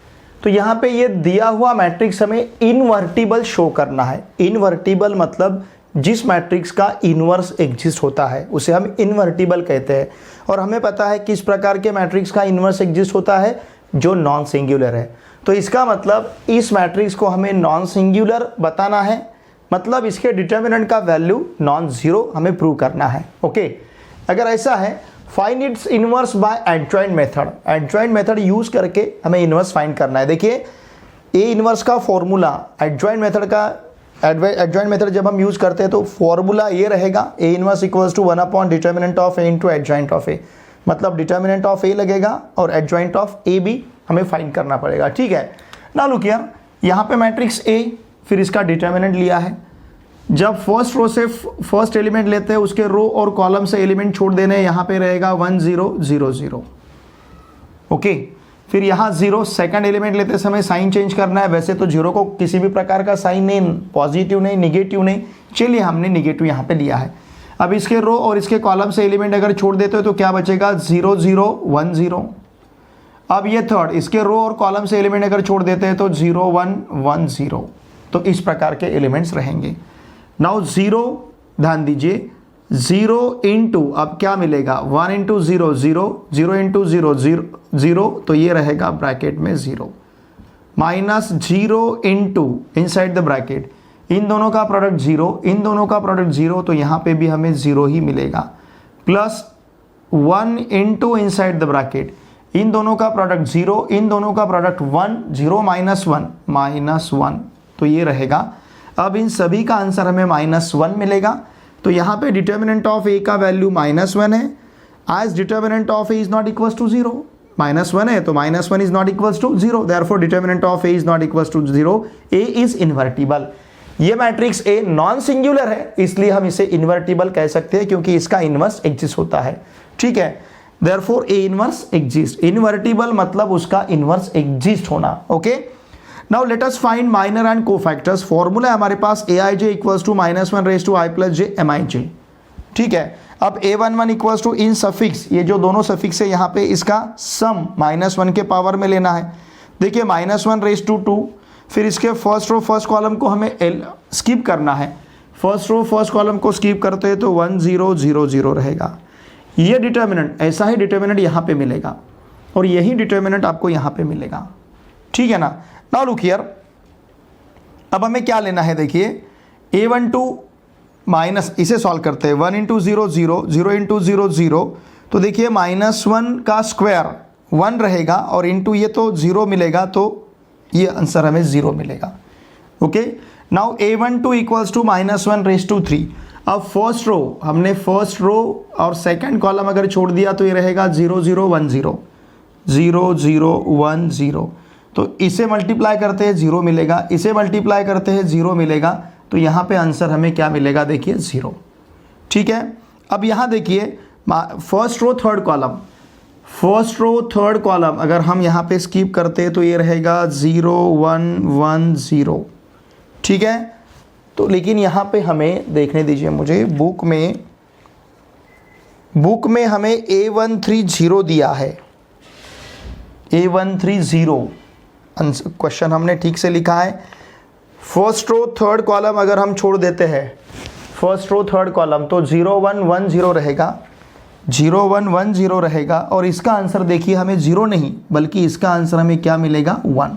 तो यहाँ पे ये दिया हुआ मैट्रिक्स हमें इनवर्टिबल शो करना है। इनवर्टिबल मतलब जिस मैट्रिक्स का इनवर्स एग्जिस्ट होता है उसे हम इनवर्टिबल कहते हैं। और हमें पता है किस प्रकार के मैट्रिक्स का इनवर्स एग्जिस्ट होता है, जो नॉन सिंगुलर है। तो इसका मतलब इस मैट्रिक्स को हमें नॉन सिंगुलर बताना है, मतलब इसके डिटर्मिनेंट का वैल्यू नॉन जीरो हमें प्रूव करना है। ओके, अगर ऐसा है find its inverse by adjoint method. Adjoint method use करके हमें इनवर्स फाइंड करना है। देखिए ए इनवर्स का फॉर्मूला एडजॉइंट मेथड का, एडजॉइंट मेथड जब हम यूज करते हैं तो फॉर्मूला ये रहेगा, A inverse equals to 1 upon determinant of A into adjoint of A. मतलब डिटर्मिनेंट ऑफ ए लगेगा और एडजॉइंट ऑफ ए भी हमें फाइंड करना पड़ेगा। ठीक है, ना लुक हियर, यहाँ पे मैट्रिक्स ए, फिर इसका डिटर्मिनेंट लिया है। जब फर्स्ट रो से फर्स्ट एलिमेंट लेते हैं उसके रो और कॉलम से एलिमेंट छोड़ देने, यहाँ पे रहेगा 1 0 0 0। ओके, फिर यहाँ 0 सेकंड एलिमेंट लेते समय साइन चेंज करना है। वैसे तो 0 को किसी भी प्रकार का साइन नहीं, पॉजिटिव नहीं, निगेटिव नहीं, चलिए हमने निगेटिव यहाँ पे लिया है। अब इसके रो और इसके कॉलम से एलिमेंट अगर छोड़ देते हो तो क्या बचेगा, 0 0 1 0। अब ये थर्ड, इसके रो और कॉलम से एलिमेंट अगर छोड़ देते हैं तो 0 1 1 0। तो इस प्रकार के एलिमेंट्स रहेंगे। नाउ 0, ध्यान दीजिए, 0 इंटू अब क्या मिलेगा, 1 इंटू 0 0, 0 इंटू 0 0 0, तो ये रहेगा ब्रैकेट में 0, minus 0 into inside the bracket, इन दोनों का प्रोडक्ट 0, इन दोनों का प्रोडक्ट 0, तो यहाँ पे भी हमें 0 ही मिलेगा, plus 1 into inside the bracket, इन दोनों का प्रोडक्ट 0, इन दोनों का प्रोडक्ट 1, 0 माइनस 1 माइनस 1, तो ये रहेगा। अब इन सभी का आंसर हमें -1 मिलेगा। तो यहाँ पे डिटर्मिनेंट ऑफ ए का वैल्यू -1 है, as determinant of A is not equals to 0। -1 है तो -1 is not equals to 0, therefore determinant of A is not equals to 0। A is invertible. ये मैट्रिक्स ए नॉन सिंगुलर है, इसलिए हम इसे इन्वर्टिबल कह सकते हैं क्योंकि इसका इनवर्स एग्जिस्ट होता है। ठीक है, therefore A inverse exist. Invertible मतलब उसका इनवर्स एग्जिस्ट होना। Okay, now let us find minor and cofactors. Formula है हमारे पास aij equals to -1 raise to i plus j mij। ठीक है, अब a11 equals to in suffix, ये जो दोनों सफिक्स है यहाँ पे इसका सम -1 के पावर में लेना है। देखिए -1 रेज टू 2, फिर इसके फर्स्ट रो फर्स्ट कॉलम को हमें स्किप करना है। फर्स्ट रो फर्स्ट कॉलम को स्किप करते हैं तो 1 0 0 0 रहेगा। ये डिटर्मिनेंट, ऐसा ही डिटर्मिनेंट यहाँ पे मिलेगा और यही डिटर्मिनेंट आपको यहाँ पे मिलेगा। ठीक है ना। नाउ लुक हियर, अब हमें क्या लेना है, देखिए A12 माइनस, इसे सॉल्व करते हैं, 1 इंटू 0 0, 0 इंटू 0 0, तो देखिए -1 का स्क्वायर 1 रहेगा और इंटू ये तो 0 मिलेगा, तो ये आंसर हमें 0 मिलेगा। Okay, now A12 equals to -1⁻3। अब फर्स्ट रो, हमने फर्स्ट रो और सेकंड कॉलम अगर छोड़ दिया तो ये रहेगा 0 0 1 0, 0 0 1 0, तो इसे मल्टीप्लाई करते हैं 0 मिलेगा, इसे मल्टीप्लाई करते हैं 0 मिलेगा, तो यहाँ पे आंसर हमें क्या मिलेगा, देखिए 0। ठीक है, अब यहाँ देखिए first row third column, first row third column अगर हम यहाँ पे स्किप करते हैं तो ये रहेगा 0 1 1 0। ठीक है, तो लेकिन यहाँ पे हमें देखने दीजिए मुझे, बुक में हमें A130 दिया है, A130 क्वेश्चन हमने ठीक से लिखा है। फर्स्ट रो थर्ड कॉलम अगर हम छोड़ देते हैं, फर्स्ट रो थर्ड कॉलम, तो 0 1 1 0 रहेगा, 0 1 1 0 रहेगा, और इसका आंसर देखिए हमें 0 नहीं बल्कि इसका आंसर हमें क्या मिलेगा, 1।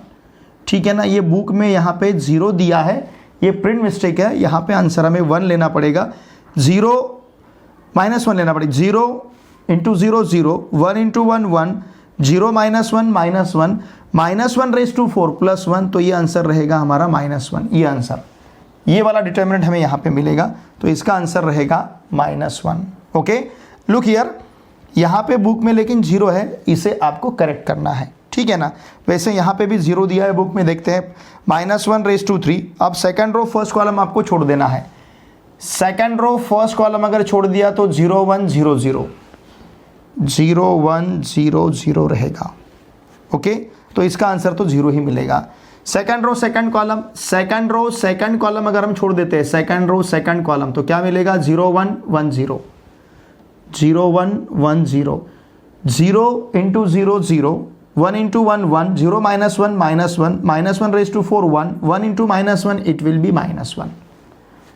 ठीक है ना, ये बुक में यहाँ पे 0 दिया है, ये प्रिंट मिस्टेक है, यहाँ पे आंसर हमें 1 लेना पड़ेगा, 0 -1 लेना पड़ेगा, 0 इंटू 0 0, 1 इंटू 1 1, 0 -1 -1 -1⁻4 +1, तो ये आंसर रहेगा हमारा -1। ये आंसर, ये वाला डिटर्मिनेंट हमें यहाँ पे मिलेगा, तो इसका आंसर रहेगा -1। ओके, लुक हियर, यहाँ पे बुक में लेकिन 0 है, इसे आपको करेक्ट करना है। ठीक है ना, वैसे यहाँ पे भी 0 दिया है बुक में, देखते हैं -1⁻3। अब सेकंड रो फर्स्ट कॉलम आपको छोड़ देना है, सेकंड रो फर्स्ट कॉलम अगर छोड़ दिया तो 0 1 0 0, 0 1 0 0 रहेगा। ओके, तो इसका आंसर तो 0 ही मिलेगा। Second row second column, second row second column अगर हम छोड़ देते हैं, सेकंड रो सेकंड कॉलम, तो क्या मिलेगा, 0 1 1 0, 0 1 1 0, 0 into 0 0, 1 into 1 1, 0 -1 -1 1 1 into -1, it will be -1।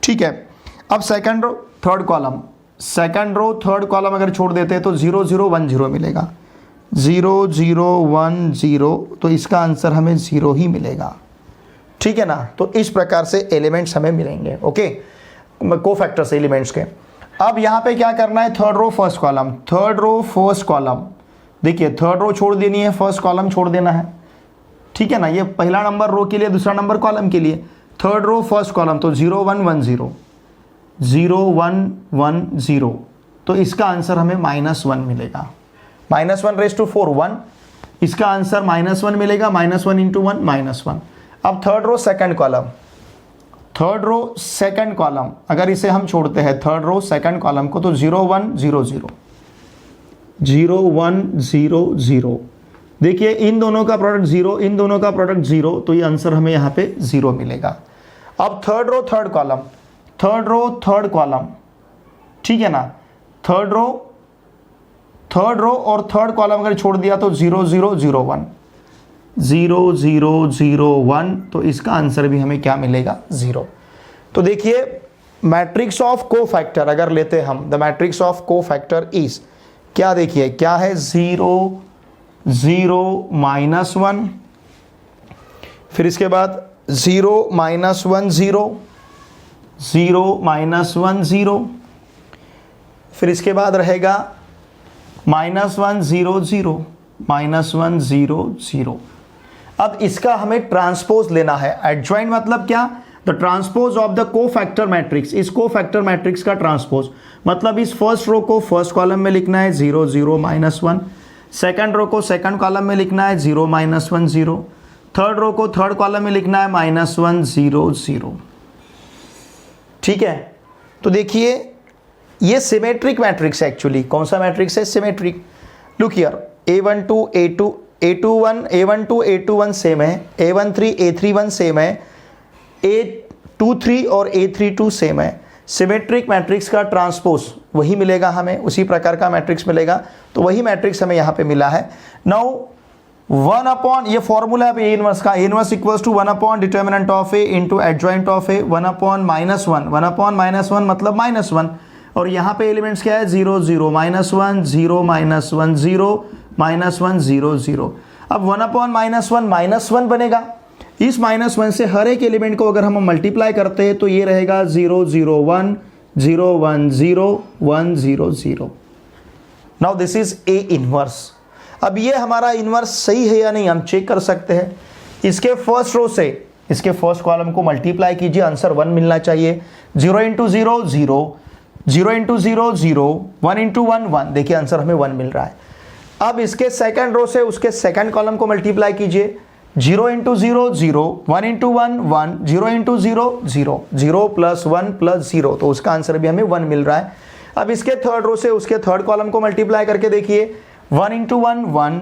ठीक है, अब second row third column, second row third column अगर छोड़ देते हैं तो 0 0 1 0 मिलेगा, 0 0 1 0, तो इसका आंसर हमें 0 ही मिलेगा। ठीक है ना, तो इस प्रकार से एलिमेंट्स हमें मिलेंगे। ओके, कोफैक्टर्स एलिमेंट्स के। अब यहाँ पे क्या करना है, third row first column, third row first column, देखिए थर्ड रो छोड़ देनी है, फर्स्ट कॉलम छोड़ देना है। ठीक है ना, ये पहला नंबर रो के लिए, दूसरा नंबर कॉलम के लिए, थर्ड रो फर्स्ट कॉलम, तो 0 1 1 0, 0 1 1 0, तो इसका आंसर हमें -1 मिलेगा, -1⁻4 1, इसका आंसर -1 मिलेगा, -1 इंटू 1 -1। अब third row second column, third row second column अगर इसे हम छोड़ते हैं, थर्ड रो सेकंड कॉलम को, तो 0 1 0 0, 0 1 0 0, देखिए इन दोनों का प्रोडक्ट 0, इन दोनों का प्रोडक्ट 0, तो ये आंसर हमें यहाँ पे 0 मिलेगा। अब third row third column, third row third column, ठीक है ना, थर्ड रो और थर्ड कॉलम अगर छोड़ दिया तो 0 0 0 1, 0 0 0 1, तो इसका आंसर भी हमें क्या मिलेगा, 0। तो देखिए मैट्रिक्स ऑफ कोफैक्टर अगर लेते हैं हम, the matrix of cofactor is क्या, देखिए क्या है, 0 0 -1, फिर इसके बाद 0 -1 0, 0 -1 0, फिर इसके बाद रहेगा -1 0 0, -1 0 0। अब इसका हमें ट्रांसपोज लेना है, एडजॉइंट मतलब क्या, the transpose of the cofactor matrix, इस कोफैक्टर मैट्रिक्स का ट्रांसपोज, मतलब इस फर्स्ट रो को फर्स्ट कॉलम में लिखना है 0 0 -1, सेकंड रो को सेकंड कॉलम में लिखना है 0 -1 0, थर्ड रो को थर्ड कॉलम में लिखना है -1 0 0। ठीक है, तो देखिए ये सिमेट्रिक मैट्रिक्स है एक्चुअली, कौन सा मैट्रिक्स है, symmetric. Look here, A12 A21 A12 A21 same है, A13 A31 सेम है, A23 और A32 सेम है। सिमेट्रिक मैट्रिक्स का ट्रांसपोज वही मिलेगा हमें, उसी प्रकार का मैट्रिक्स मिलेगा, तो वही मैट्रिक्स हमें यहाँ पे मिला है। नाउ 1 अपॉन, ये फॉर्मूला है A इनवर्स का, A inverse equals to 1 upon determinant of A into adjoint of A, 1 upon -1, 1 upon -1 मतलब -1, और यहाँ पे एलिमेंट्स क्या है, 0 0 -1 0 -1 0 -1 0 0। अब 1/-1 -1 बनेगा। इस -1 से हर एक एलिमेंट को अगर हम मल्टीप्लाई करते हैं तो ये रहेगा 0 0 1 0 1 0 1 0 0। Now this is A inverse. अब ये हमारा इनवर्स सही है या नहीं हम चेक कर सकते हैं। इसके फर्स्ट रो से इसके फर्स्ट कॉलम को मल्टीप्लाई कीजिए, आंसर 1 मिलना चाहिए। 0 × 0 0, 0 × 0 0, 1 × 1 1, देखिए आंसर हमें 1 मिल रहा है। अब इसके सेकंड रो से उसके सेकंड कॉलम को मल्टीप्लाई कीजिए। 0 × 0 0, 1 × 1 1, 0 × 0 0, 0 + 1 + 0, तो उसका आंसर भी हमें 1 मिल रहा है। अब इसके थर्ड रो से उसके थर्ड कॉलम को मल्टीप्लाई करके देखिए। 1 × 1 1,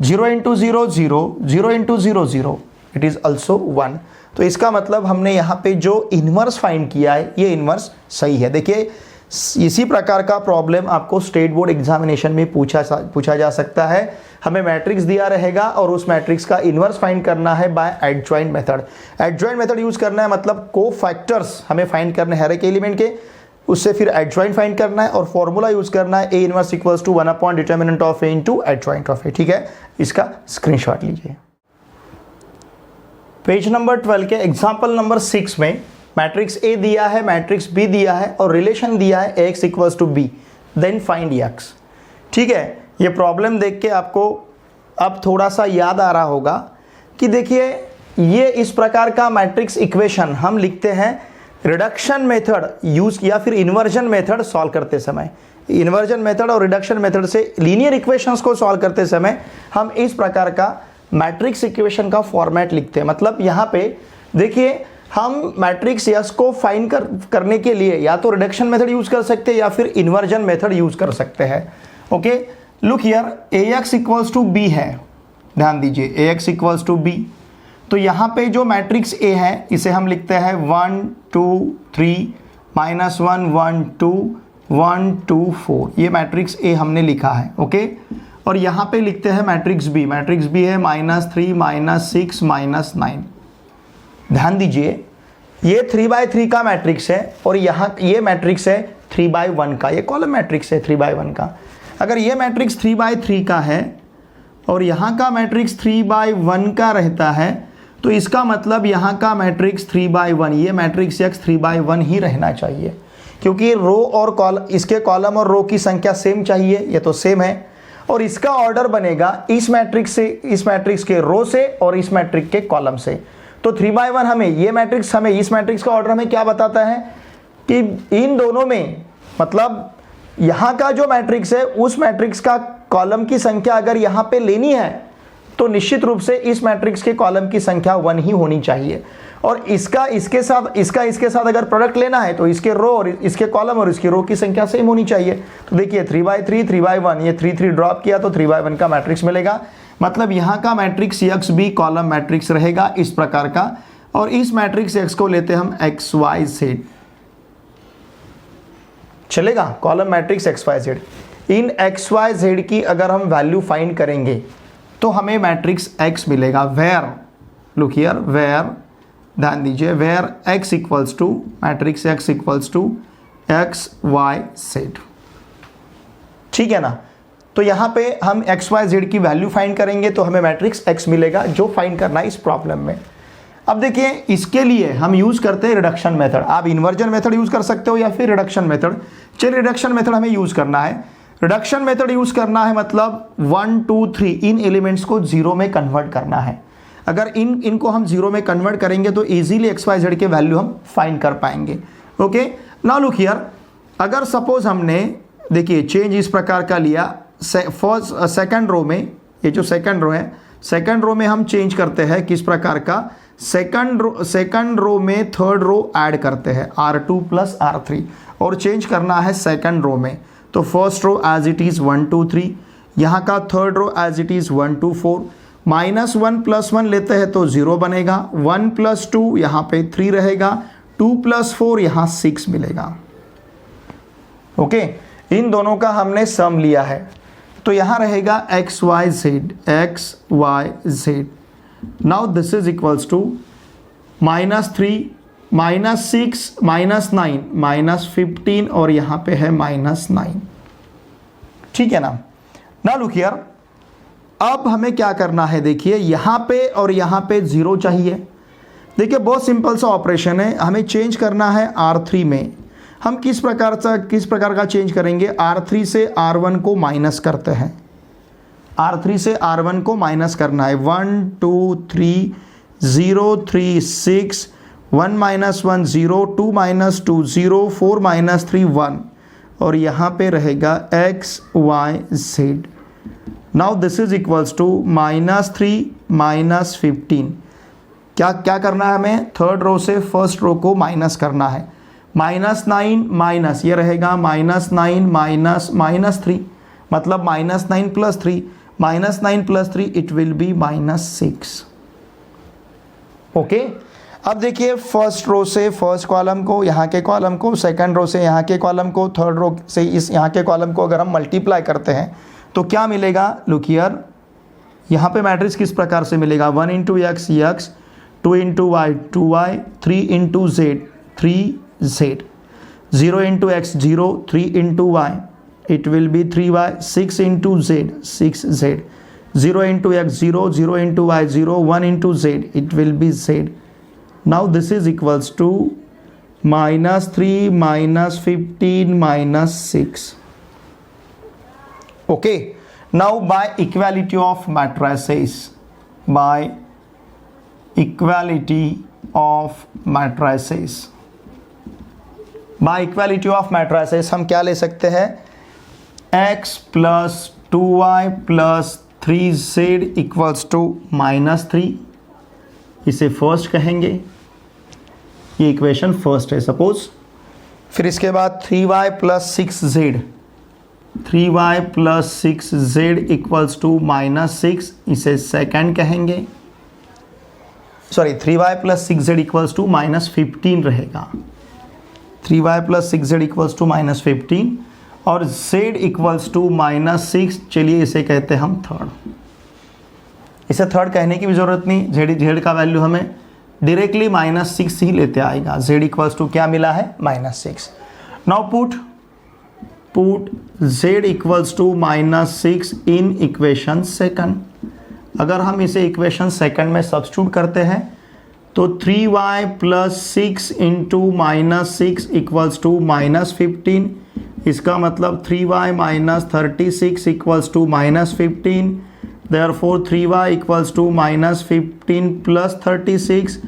0 × 0 0, 0 × 0 0, इट इज ऑल्सो 1। तो इसका मतलब हमने यहाँ पे जो इनवर्स फाइंड किया है ये इनवर्स सही है। देखिए इसी प्रकार का प्रॉब्लम आपको स्टेट बोर्ड एग्जामिनेशन में पूछा जा सकता है। हमें मैट्रिक्स दिया रहेगा और उस मैट्रिक्स का इनवर्स फाइंड करना है by adjoint method. Adjoint method use करना है, मतलब को फैक्टर्स हमें फाइंड करने हैं हर एक एलिमेंट के, उससे फिर एडजॉइंट फाइंड करना है और फॉर्मूला यूज करना है A 1 = 1/det of A × adjoint of A। ठीक है, इसका स्क्रीनशॉट लीजिए। पेज नंबर 12 के एग्जाम्पल नंबर 6 में मैट्रिक्स A दिया है, मैट्रिक्स B दिया है और रिलेशन दिया है AX = B, then find X। ठीक है, ये प्रॉब्लम देख के आपको अब थोड़ा सा याद आ रहा होगा कि देखिए ये इस प्रकार का मैट्रिक्स इक्वेशन हम लिखते हैं रिडक्शन मेथड यूज या फिर इन्वर्जन मेथड सॉल्व करते समय। इन्वर्जन मेथड और रिडक्शन मेथड से लीनियर इक्वेशंस को सॉल्व करते समय हम इस प्रकार का मैट्रिक्स इक्वेशन का फॉर्मेट लिखते हैं। मतलब यहाँ पे देखिए हम मैट्रिक्स यस को फाइंड करने के लिए या तो रिडक्शन मेथड यूज कर सकते हैं या फिर इन्वर्जन मेथड यूज कर सकते हैं। Okay, look here, AX = B है, ध्यान दीजिए AX = B। तो यहाँ पे जो मैट्रिक्स A है इसे हम लिखते हैं 1 2 3 -1 1 2 1 2 4, ये मैट्रिक्स A हमने लिखा है। ओके, और यहाँ पे लिखते हैं मैट्रिक्स B। मैट्रिक्स B है -3 -6 -9। ध्यान दीजिए ये 3/3 का मैट्रिक्स है और यहाँ ये मैट्रिक्स है 3/1 का, ये कॉलम मैट्रिक्स है 3/1 का। अगर ये मैट्रिक्स 3/3 का है और यहाँ का मैट्रिक्स 3/1 का रहता है तो इसका मतलब यहाँ का मैट्रिक्स 3/1, ये मैट्रिक्स X 3/1 ही रहना चाहिए, क्योंकि रो और इसके कॉलम और रो की संख्या सेम चाहिए, ये तो सेम है। और इसका ऑर्डर बनेगा इस मैट्रिक्स से, इस मैट्रिक्स के रो से और इस मैट्रिक्स के कॉलम से। तो 3/1 हमें ये मैट्रिक्स, हमें इस मैट्रिक्स का ऑर्डर हमें क्या बताता है कि इन दोनों में, मतलब यहाँ का जो मैट्रिक्स है उस मैट्रिक्स का कॉलम की संख्या अगर यहाँ पे लेनी है तो निश्चित रूप से इस मैट्रिक्स के कॉलम की संख्या 1 ही होनी चाहिए। और इसका इसके साथ अगर प्रोडक्ट लेना है तो इसके रो और इसके कॉलम और इसके रो की संख्या सेम होनी चाहिए। तो देखिए 3/3 3/1, ये 3 3 ड्रॉप किया तो 3/1 का मैट्रिक्स मिलेगा। मतलब यहाँ का matrix X B column matrix रहेगा इस प्रकार का, और इस मैट्रिक्स X को लेते हम XYZ, चलेगा, कॉलम मैट्रिक्स XYZ। इन XYZ की अगर हम वैल्यू फाइंड करेंगे तो हमें मैट्रिक्स X मिलेगा। वेयर, लुक हियर, वेयर, ध्यान दीजिए, where X = matrix X = XYZ। ठीक है ना। तो यहाँ पे हम XYZ की वैल्यू फाइंड करेंगे तो हमें मैट्रिक्स X मिलेगा, जो फाइंड करना है इस प्रॉब्लम में। अब देखिए इसके लिए हम यूज करते हैं रिडक्शन मेथड। आप इन्वर्जन मेथड यूज कर सकते हो या फिर रिडक्शन मेथड। चलिए रिडक्शन मेथड हमें यूज करना है। रिडक्शन मेथड यूज करना है मतलब 1 2 3 इन एलिमेंट्स को 0 में कन्वर्ट करना है। अगर इनको हम 0 में कन्वर्ट करेंगे तो इजीली XYZ के वैल्यू हम फाइंड कर पाएंगे। ओके, नाउ लुक हियर, अगर सपोज हमने देखिए चेंज इस प्रकार का लिया, फर्स्ट सेकंड रो में, ये जो सेकंड रो है, सेकंड रो में हम चेंज करते हैं किस प्रकार का, सेकंड रो में थर्ड रो ऐड करते हैं R2 + R3 और चेंज करना है सेकंड रो में। तो first row as it is 1 2 3, यहाँ का third row as it is 1 2 4, -1 + 1 लेते हैं तो 0 बनेगा, 1 + 2 यहाँ पे 3 रहेगा, 2 + 4 यहाँ 6 मिलेगा। ओके, इन दोनों का हमने सम लिया है तो यहाँ रहेगा XYZ। Now this is equals to -3 -6 -9 -15 और यहाँ पे है -9। ठीक है ना। नाउ लुक हियर, 1 + 2 = 4 + 6 + 9 + 15 और यहाँ पे है -9। ठीक है ना। नाउ लुक हियर, अगर सपोज हमने देखिए चेंज इस प्रकार का लिया, फर्स्ट सेकंड रो में, ये जो सेकंड रो है, सेकंड रो में थर्ड रो ऐड करते हैं R2 + R3 और चेंज करना है सेकंड रो में। तो first row as it is 1 2 3, यहाँ का third row as it is 1 2 4, -1 + 2 यहाँ पे 3 रहेगा, 1 + 4 यहाँ 6 मिलेगा। ओके, इन दोनों का हमने सम लिया है तो यहाँ रहेगा XYZ। Now this is equals to -3 -6 -9 -15 और यहाँ पे है -9। ठीक है ना। अब हमें क्या करना है, देखिए यहाँ पे और यहाँ पे 0 चाहिए। देखिए बहुत सिंपल सा ऑपरेशन है, हमें चेंज करना है R3 में। हम किस प्रकार का चेंज करेंगे, R3 से R1 को माइनस करते हैं। R3 से R1 को माइनस करना है। 1 2 3 0 3 6 1 - 1 0 2 - 2 0 4 - 3 1 और यहाँ पे रहेगा x y z। Now this is equals to -3 -15। क्या करना है हमें, थर्ड रो से फर्स्ट रो को माइनस करना है। -9 माइनस ये रहेगा -9 -3 मतलब -9 + 3 -9 + 3 इट विल बी -6। ओके, अब देखिए फर्स्ट रो से फर्स्ट कॉलम को, यहाँ के कॉलम को, सेकंड रो से यहाँ के कॉलम को, थर्ड रो से इस यहाँ के कॉलम को अगर हम मल्टीप्लाई करते हैं तो क्या मिलेगा, लुक हियर, यहाँ पे मैट्रिक्स किस प्रकार से मिलेगा, 1 × x x 2 × y 2y 3 × z 3z 0 × x 0 3 × y it will be 3y 6 × z 6z 0 × x 0 0 × y 0 1 × z it will be z। now this is equals to -3 -15 -6। okay, now by equality of matrices, by equality of matrices, by equality of matrices हम क्या ले सकते हैं, x + 2y + 3z equals to -3, इसे फर्स्ट कहेंगे, ये इक्वेशन फर्स्ट है सपोज। फिर इसके बाद 3y + 6z 3y + 6z equals to -6, इसे सेकंड कहेंगे। Sorry 3y + 6z equals to -15 रहेगा। 3y + 6z इक्वल्स टू -15 और z इक्वल्स टू -6, चलिए इसे कहते हैं हम थर्ड। इसे थर्ड कहने की भी ज़रूरत नहीं, z का वैल्यू हमें डायरेक्टली -6 ही लेते आएगा। z इक्वल्स टू क्या मिला है, -6। Now put z equals to -6 in equation second. अगर हम इसे इक्वेशन सेकंड में सब्स्टिट्यूट करते हैं तो 3y + 6 × -6 इक्वल्स टू -15, इसका मतलब 3y - 36 equals to -15, therefore 3y equals to -15 + 36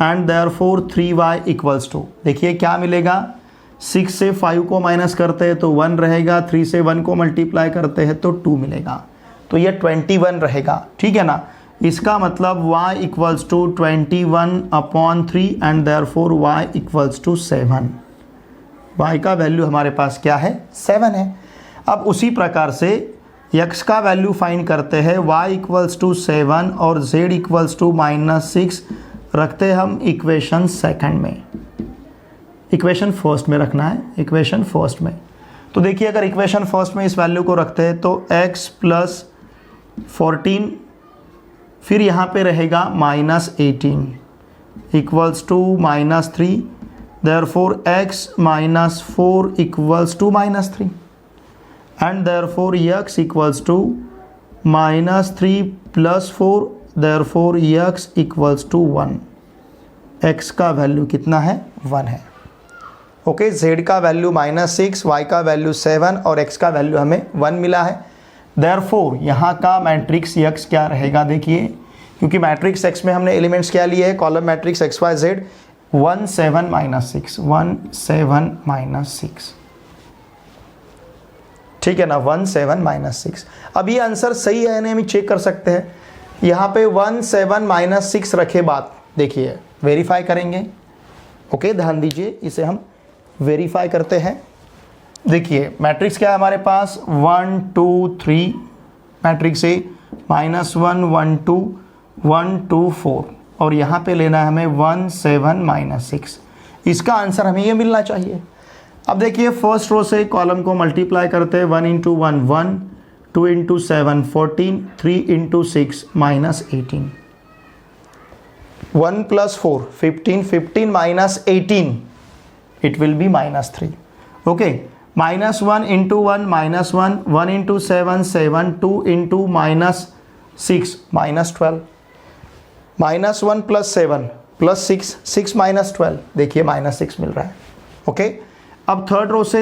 and therefore 3y equals to, देखिए क्या मिलेगा, 6 से 5 को माइनस करते हैं तो 1 रहेगा, 3 से 1 को मल्टीप्लाई करते हैं तो 2 मिलेगा, तो ये 21 रहेगा, ठीक है ना। इसका मतलब y equals to 21/3 and therefore y equals to 7। y का वैल्यू हमारे पास क्या है, 7 है। अब उसी प्रकार से x का वैल्यू फाइंड करते हैं, y इक्वल्स टू 7 और z इक्वल्स टू -6 रखते हैं हम इक्वेशन सेकंड में, इक्वेशन फर्स्ट में रखना है, इक्वेशन फर्स्ट में। तो देखिए अगर इक्वेशन फर्स्ट में इस वैल्यू को रखते हैं तो x + 14 फिर यहाँ पे रहेगा -18 equals to -3, therefore x - 4 equals to -3 and therefore x equals to -3 + 4, therefore x equals to 1। x का वैल्यू कितना है, 1 है। ओके, z का वैल्यू -6, y का वैल्यू 7 और x का वैल्यू हमें 1 मिला है। देयरफॉर यहाँ का मैट्रिक्स x क्या रहेगा, देखिए क्योंकि मैट्रिक्स x में हमने एलिमेंट्स क्या लिए हैं, column matrix x y z 1 7 -6 1 7 -6, ठीक है ना, 1 7 -6। अब ये आंसर सही है नहीं, हम चेक कर सकते हैं। यहाँ पे 1 7 -6 रखे बाद देखिए वेरीफाई करेंगे। ओके, ध्यान दीजिए, इसे हम वेरीफाई करते हैं। देखिए मैट्रिक्स क्या है हमारे पास, 1 2 3 मैट्रिक्स है, -1 1 2 1 2 4 और यहाँ पे लेना है हमें 1 7 -6। इसका आंसर हमें ये मिलना चाहिए। अब देखिए फर्स्ट रो से कॉलम को मल्टीप्लाई करते हैं, 1 × 1 1 2 × 7 14 3 × 6 -18, 1 + 4 15 15 -18 it will be -3। okay, -1 × 1 -1 1 × 7 7 2 × 6 minus 12, -1 + 7 + 6, 6 minus 12, देखिए -6 मिल रहा है। ओके, अब थर्ड रो से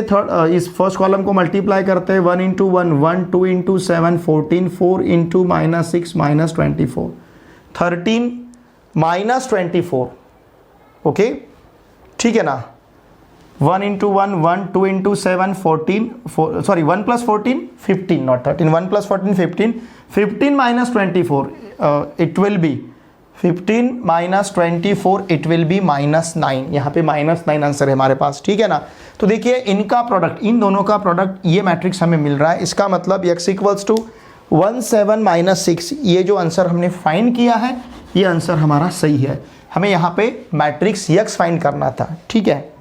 इस फर्स्ट कॉलम को मल्टीप्लाई करते हैं। 1 × 1 1, 2 × 7 14, 4 × -6 -24, 13 -24। ओके, ठीक है ना। 1 × 1 1, 2 × 7 14, 1 + 14 15, not 13, 1 + 14 15, 15 -24, it will be 15 -24, it will be -9। यहाँ पे -9 आंसर है हमारे पास, ठीक है ना। तो देखिए इनका प्रोडक्ट, इन दोनों का प्रोडक्ट, ये मैट्रिक्स हमें मिल रहा है। इसका मतलब x = 17 - 6, ये जो आंसर हमने फाइंड किया है ये आंसर हमारा सही है। हमें यहाँ पे मैट्रिक्स x फाइंड करना था, ठीक है।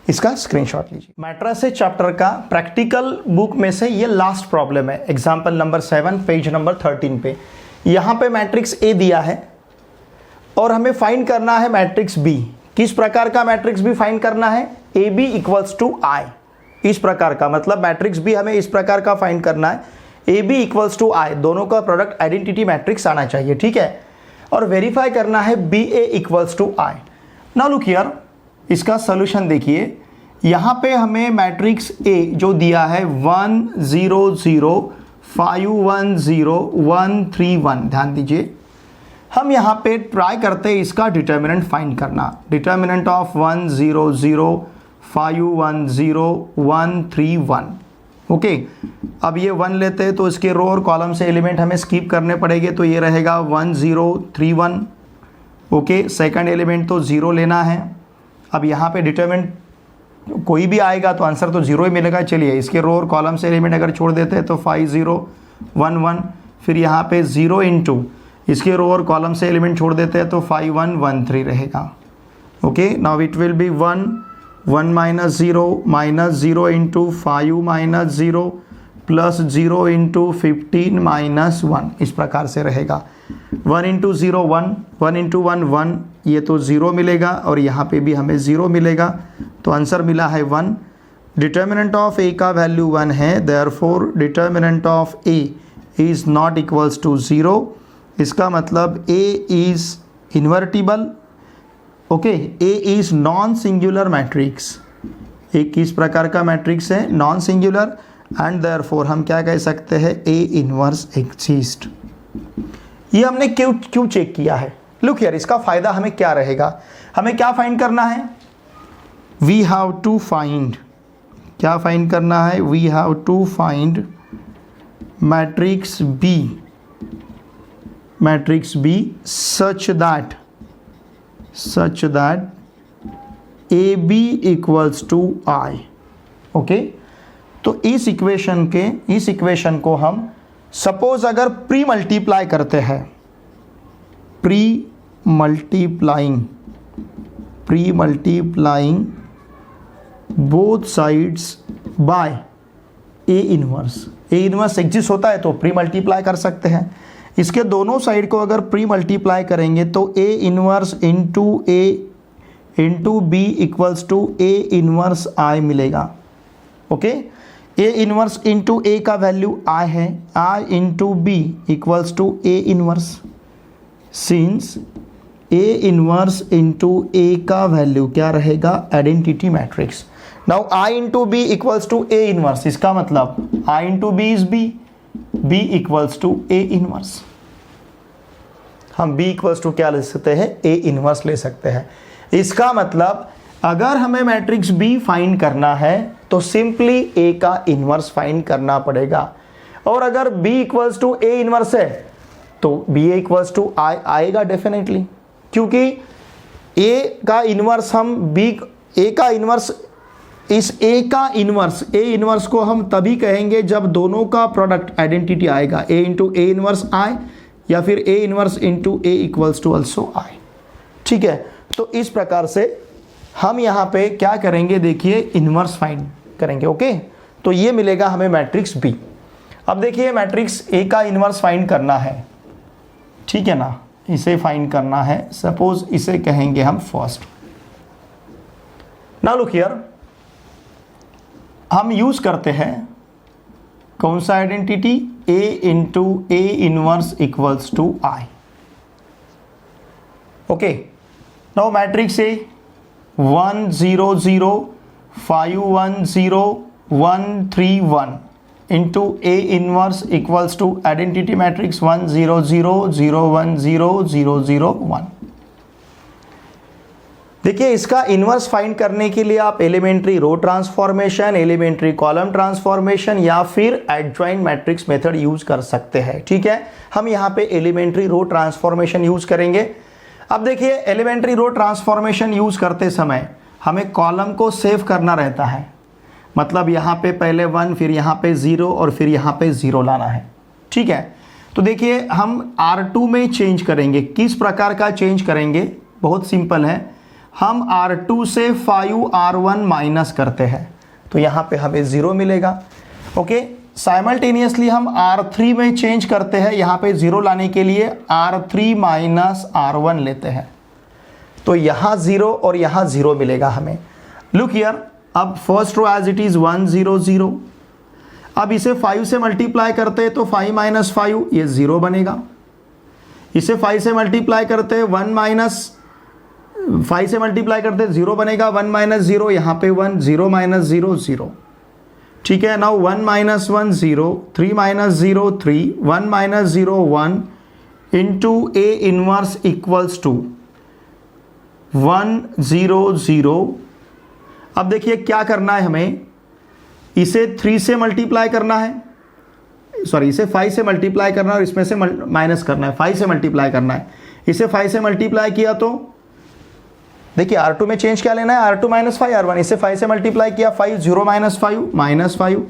इसका स्क्रीनशॉट लीजिए। मैट्रिसेस चैप्टर का प्रैक्टिकल बुक में से ये लास्ट प्रॉब्लम है, एग्जाम्पल नंबर 7 पेज नंबर 13 पे। यहाँ पे मैट्रिक्स A दिया है और हमें फाइंड करना है मैट्रिक्स B। किस प्रकार का मैट्रिक्स B फाइंड करना है? AB = I, इस प्रकार का, मतलब मैट्रिक्स B हमें इस प्रकार का फाइंड करना है। AB = I, दोनों का प्रोडक्ट आइडेंटिटी मैट्रिक्स आना चाहिए, ठीक है। और वेरीफाई करना है BA = I। Now look here, इसका सॉल्यूशन देखिए। यहाँ पे हमें मैट्रिक्स A जो दिया है 1 0 0 5 1 0 1 3 1, ध्यान दीजिए। हम यहाँ पे ट्राई करते हैं इसका डिटर्मिनेंट फाइंड करना। Determinant of 1 0 0 5 1 0 1 3 1। ओके, अब ये 1 लेते हैं तो इसके रो और कॉलम से एलिमेंट हमें स्किप करने पड़ेंगे, तो ये रहेगा 1 0 3 1। ओके, सेकंड एलिमेंट तो 0 लेना है। अब यहाँ पे डिटर्मिनेंट कोई भी आएगा तो आंसर तो 0 ही मिलेगा। चलिए इसके रो और कॉलम से एलिमेंट अगर छोड़ देते हैं तो 5 0 1 1, फिर यहाँ पे 0 × इसके रो और कॉलम से एलिमेंट छोड़ देते हैं तो 5 1 1 3 रहेगा। Okay, now it will be 1 1 - 0 -0 × 5 - 0 + 0 × 15 -1, इस प्रकार से रहेगा। 1 × 0 1, 1 × 1 1, ये तो 0 मिलेगा और यहाँ पे भी हमें 0 मिलेगा, तो आंसर मिला है 1। डिटर्मिनेंट ऑफ A का वैल्यू 1 है, therefore determinant of A is not equals to 0। इसका मतलब A is invertible. Okay, A is non singular matrix. एक किस प्रकार का मैट्रिक्स है? नॉन सिंगुलर, एंड देयरफॉर हम क्या कह सकते हैं? A inverse exist. ये हमने क्यों चेक किया है? लुक हियर, इसका फायदा हमें क्या रहेगा? हमें क्या फाइंड करना है? वी हैव टू फाइंड, क्या फाइंड करना है? We have to find matrix B such that AB = I। Okay, तो इस इक्वेशन को हम सपोज अगर प्री मल्टीप्लाई करते हैं, pre multiplying both sides by A inverse exist होता है तो प्री मल्टीप्लाई कर सकते हैं। इसके दोनों साइड को अगर प्री मल्टीप्लाई करेंगे तो A inverse into B = A inverse I मिलेगा। Okay, A inverse into A का वैल्यू I है, I into B = A inverse. Since A inverse into A का वैल्यू क्या रहेगा? Identity matrix. Now I into B = A inverse, इसका मतलब I into B is B = A inverse. हम B = क्या ले सकते हैं? A इनवर्स ले सकते हैं। इसका मतलब अगर हमें मैट्रिक्स B फाइंड करना है तो सिंपली A का इनवर्स फाइंड करना पड़ेगा, और अगर B = A इनवर्स है तो BA = I आएगा डेफिनेटली, क्योंकि A का इनवर्स हम A का इनवर्स, इस A इनवर्स को हम तभी कहेंगे जब दोनों का प्रोडक्ट आइडेंटिटी आएगा, A into A inverse I या फिर A inverse into A = also I। ठीक है, तो इस प्रकार से हम यहाँ पे क्या करेंगे? देखिए इनवर्स फाइंड करेंगे। ओके, तो ये मिलेगा हमें मैट्रिक्स B। अब देखिए मैट्रिक्स A का इनवर्स फाइंड करना है, ठीक है ना, इसे फाइंड करना है। सपोज इसे कहेंगे हम फर्स्ट। नाउ लुक हियर, हम यूज करते हैं कौन सा identity? A into A inverse equals to I. Okay, now matrix A 1 0 0 5 1 0 1 3 1 into A inverse equals to identity matrix 1 0 0 0 1 0 0 0 1. देखिए, इसका इन्वर्स फाइंड करने के लिए आप elementary row transformation, elementary column transformation या फिर एडजॉइंट मैट्रिक्स मेथड यूज कर सकते हैं। ठीक है, हम यहाँ पे एलिमेंट्री रो ट्रांसफॉर्मेशन यूज करेंगे। अब देखिए, एलिमेंट्री रो ट्रांसफॉर्मेशन यूज करते समय हमें कॉलम को सेव करना रहता है, मतलब यहाँ पे पहले 1, फिर यहाँ पे 0 और फिर यहाँ पे 0 लाना है। ठीक है, तो देखिए हम R2 में चेंज करेंगे। किस प्रकार का चेंज करेंगे? बहुत सिंपल है, हम R2 से 5R1 माइनस करते हैं तो यहाँ पे हमें 0 मिलेगा। ओके, साइमल्टेनियसली हम R3 में चेंज करते हैं, यहाँ पे 0 लाने के लिए R3 माइनस R1 लेते हैं तो यहाँ 0 और यहाँ 0 मिलेगा हमें। लुक हियर, अब first row as it is 1 0 0। अब इसे 5 से मल्टीप्लाई करते हैं तो 5 माइनस 5 ये 0 बनेगा। इसे 5 से मल्टीप्लाई करते हैं 1 माइनस 5 से मल्टीप्लाई करते 0 बनेगा। 1 माइनस 0 यहाँ पे 1, 0 माइनस 0 0। ठीक है, now 1 minus 1 0, 3 minus 0 3, 1 minus 0 1 into A inverse equals to 1 0 0। अब देखिए क्या करना है हमें, इसे 3 से मल्टीप्लाई करना है, सॉरी इसे 5 से मल्टीप्लाई करना है और इसमें से माइनस करना है, 5 से मल्टीप्लाई करना है। इसे 5 से मल्टीप्लाई किया तो देखिए R2 में चेंज क्या लेना है, R2 माइनस 5 R1। इसे 5 से मल्टीप्लाई किया 5, 0 माइनस 5 माइनस 5।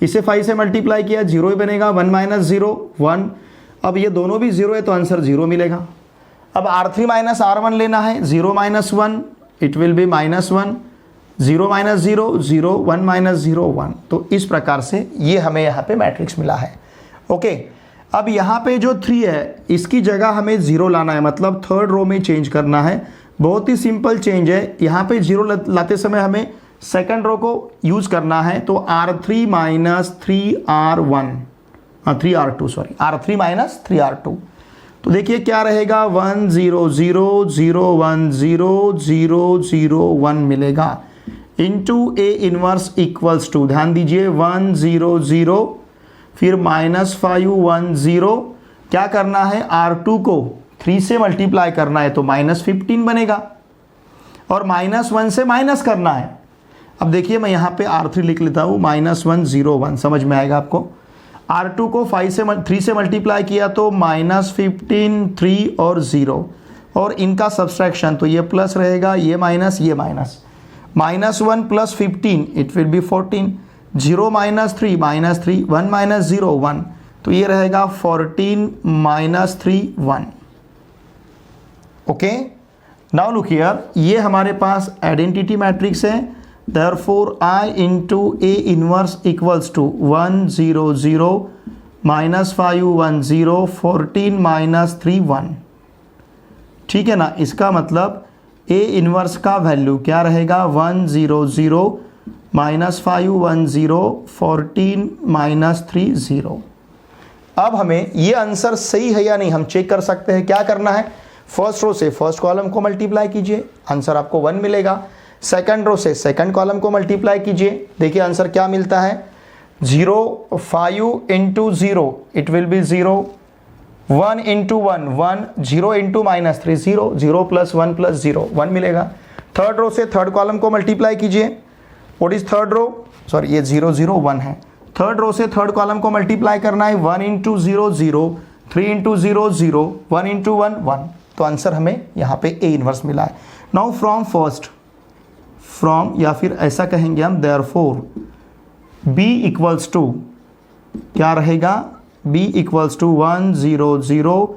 इसे 5 से मल्टीप्लाई किया 0 ही बनेगा, 1 माइनस 0 1। अब ये दोनों भी 0 है तो आंसर 0 मिलेगा। अब R3 माइनस R1 लेना है, 0 minus 1 it will B minus 1, 0 minus 0 0, 1 minus 0 1। तो इस प्रकार से ये हमें यहाँ पे मैट्रिक्स मिला है। ओके, अब यहाँ पे जो 3 है इसकी जगह हमें 0 लाना है, मतलब थर्ड रो में चेंज करना है। बहुत ही सिंपल चेंज है, यहाँ पे 0 लाते समय हमें सेकंड रो को यूज करना है तो R3 minus 3R1, 3R2 sorry, R3 minus 3R2। तो देखिए क्या रहेगा, 1 0 0 0 1 0 0 0 1 मिलेगा into A inverse equals to, ध्यान दीजिए 1 0 0 फिर माइनस 5 1 0। क्या करना है, R2 को 3 से मल्टीप्लाई करना है तो माइनस 15 बनेगा और माइनस 1 से माइनस करना है। अब देखिए मैं यहाँ पे R3 लिख लेता हूँ, माइनस 1 0 1, समझ में आएगा आपको। R2 को 3 से मल्टीप्लाई किया तो माइनस 15 3 और 0 और इनका सब्सट्रैक्शन तो ये प्लस रहेगा, ये minus minus 1 plus 15 it will be 14, 0 minus 3 1 minus 0 1 तो ये रहेगा 14 minus 3 1। Okay, now look here, ये हमारे पास आइडेंटिटी मैट्रिक्स है। Therefore I into A inverse equals to 1 0 0 minus 5 1 0 14 minus 3 1। ठीक है ना, इसका मतलब A इनवर्स का वैल्यू क्या रहेगा, 1 0 0 माइनस 5 1 0 14 माइनस 3 0। अब हमें ये आंसर सही है या नहीं हम चेक कर सकते हैं। क्या करना है, फर्स्ट रो से फर्स्ट कॉलम को मल्टीप्लाई कीजिए, आंसर आपको 1 मिलेगा। सेकंड रो से सेकंड कॉलम को मल्टीप्लाई कीजिए, देखिए आंसर क्या मिलता है, 0 5 into 0 it will be 0, 1 into 1 1, 0 into minus 3 0, 0 plus 1 plus 0 1 मिलेगा। थर्ड रो से थर्ड कॉलम को मल्टीप्लाई कीजिए, what is third row, sorry ये 0 0 1 है। थर्ड रो से थर्ड कॉलम को मल्टीप्लाई करना है, 1 इंटू 0 0, 3 इंटू 0 0, 1 इंटू 1 1। तो आंसर हमें यहाँ पे A इनवर्स मिला है। नाउ फ्रॉम या फिर ऐसा कहेंगे हम, देयरफॉर B इक्वल्स टू क्या रहेगा, B equals to 1 0 0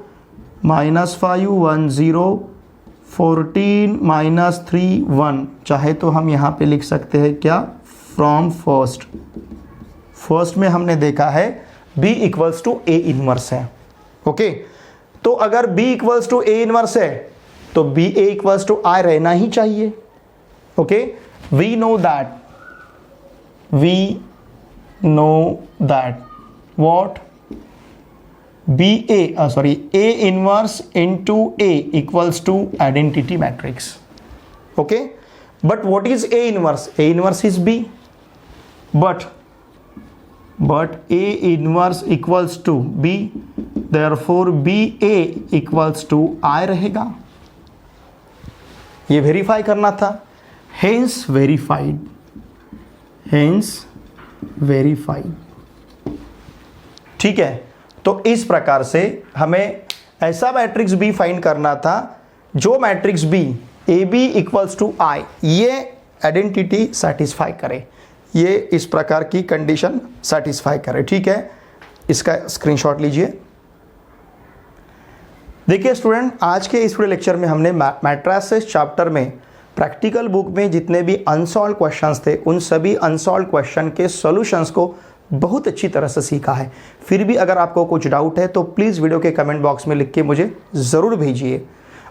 minus 5 1 0 14 minus 3 1। चाहे तो हम यहाँ पे लिख सकते हैं क्या, फ्रॉम फर्स्ट में हमने देखा है B equals to A inverse है। ओके, तो अगर B equals to A inverse है तो B A equals to I रहना ही चाहिए। Okay, we know that what A inverse into A equals to identity matrix. Okay, but what is A inverse? A inverse is B, but A inverse equals to B, therefore BA equals to I रहेगा। ये वेरीफाई करना था, hence verified। ठीक है, तो इस प्रकार से हमें ऐसा मैट्रिक्स बी फाइंड करना था जो matrix B A B equals to I ये आइडेंटिटी सेटिस्फाई करे, ये इस प्रकार की कंडीशन सेटिस्फाई करे। ठीक है, इसका स्क्रीनशॉट लीजिए। देखिए स्टूडेंट, आज के इस वीडियो लेक्चर में हमने मैट्रिसेस चैप्टर में प्रैक्टिकल बुक में जितने भी अनसॉल्व क्वेश्चंस थे उन सभी अनसॉल्व क्वेश्चन के सॉल्यूशंस को बहुत अच्छी तरह से सीखा है। फिर भी अगर आपको कुछ डाउट है तो प्लीज़ वीडियो के कमेंट बॉक्स में लिख के मुझे ज़रूर भेजिए,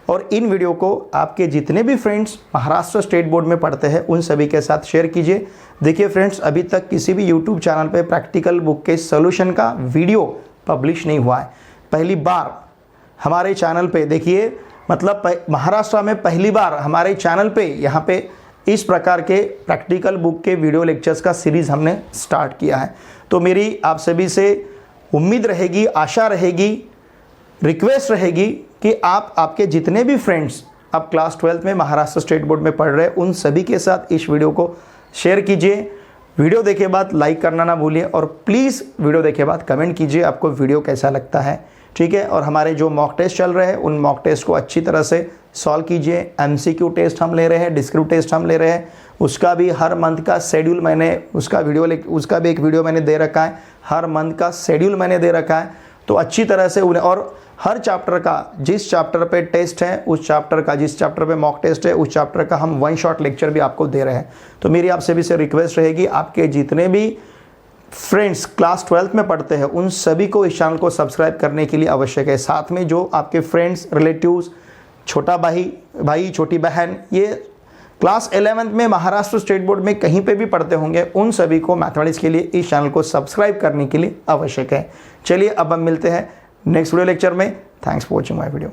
और इन वीडियो को आपके जितने भी फ्रेंड्स महाराष्ट्र स्टेट बोर्ड में पढ़ते हैं उन सभी के साथ शेयर कीजिए। देखिए फ्रेंड्स, अभी तक किसी भी यूट्यूब चैनल पे प्रैक्टिकल बुक के सोल्यूशन का वीडियो पब्लिश नहीं हुआ है। पहली बार हमारे चैनल पे देखिए, मतलब महाराष्ट्र में पहली बार हमारे चैनल पे यहाँ पे इस प्रकार के प्रैक्टिकल बुक के वीडियो लेक्चर्स का सीरीज़ हमने स्टार्ट किया है। तो मेरी आप सभी से उम्मीद रहेगी, आशा रहेगी, रिक्वेस्ट रहेगी कि आप आपके जितने भी फ्रेंड्स अब क्लास 12 में महाराष्ट्र स्टेट बोर्ड में पढ़ रहे हैं उन सभी के साथ इस वीडियो को शेयर कीजिए। वीडियो देखे बाद लाइक करना ना भूलिए, और प्लीज़ वीडियो देखे बाद कमेंट कीजिए आपको वीडियो कैसा लगता है। ठीक है, और हमारे जो मॉक टेस्ट चल रहे हैं उन मॉक टेस्ट को अच्छी तरह से सॉल्व कीजिए। एमसीक्यू टेस्ट हम ले रहे हैं, डिस्क्रिप्टिव टेस्ट हम ले रहे हैं, उसका भी हर मंथ का शेड्यूल मैंने उसका भी एक वीडियो मैंने दे रखा है, हर मंथ का शेड्यूल मैंने दे रखा है। तो अच्छी तरह से उन्हें, और हर चैप्टर का जिस चैप्टर पे टेस्ट है उस चैप्टर का, जिस चैप्टर पे मॉक टेस्ट है उस चैप्टर का हम 1 शॉट लेक्चर भी आपको दे रहे हैं। तो मेरी आप सभी से रिक्वेस्ट रहेगी, आपके जितने भी फ्रेंड्स क्लास 12 में पढ़ते हैं उन सभी को इस चैनल को सब्सक्राइब करने के लिए आवश्यक है। साथ में जो आपके फ्रेंड्स, रिलेटिव्स, छोटा भाई छोटी बहन ये क्लास 11th में महाराष्ट्र स्टेट बोर्ड में कहीं पे भी पढ़ते होंगे उन सभी को मैथमेटिक्स के लिए इस चैनल को सब्सक्राइब करने के लिए आवश्यक है। चलिए अब हम मिलते हैं नेक्स्ट वीडियो लेक्चर में। Thanks for watching my video.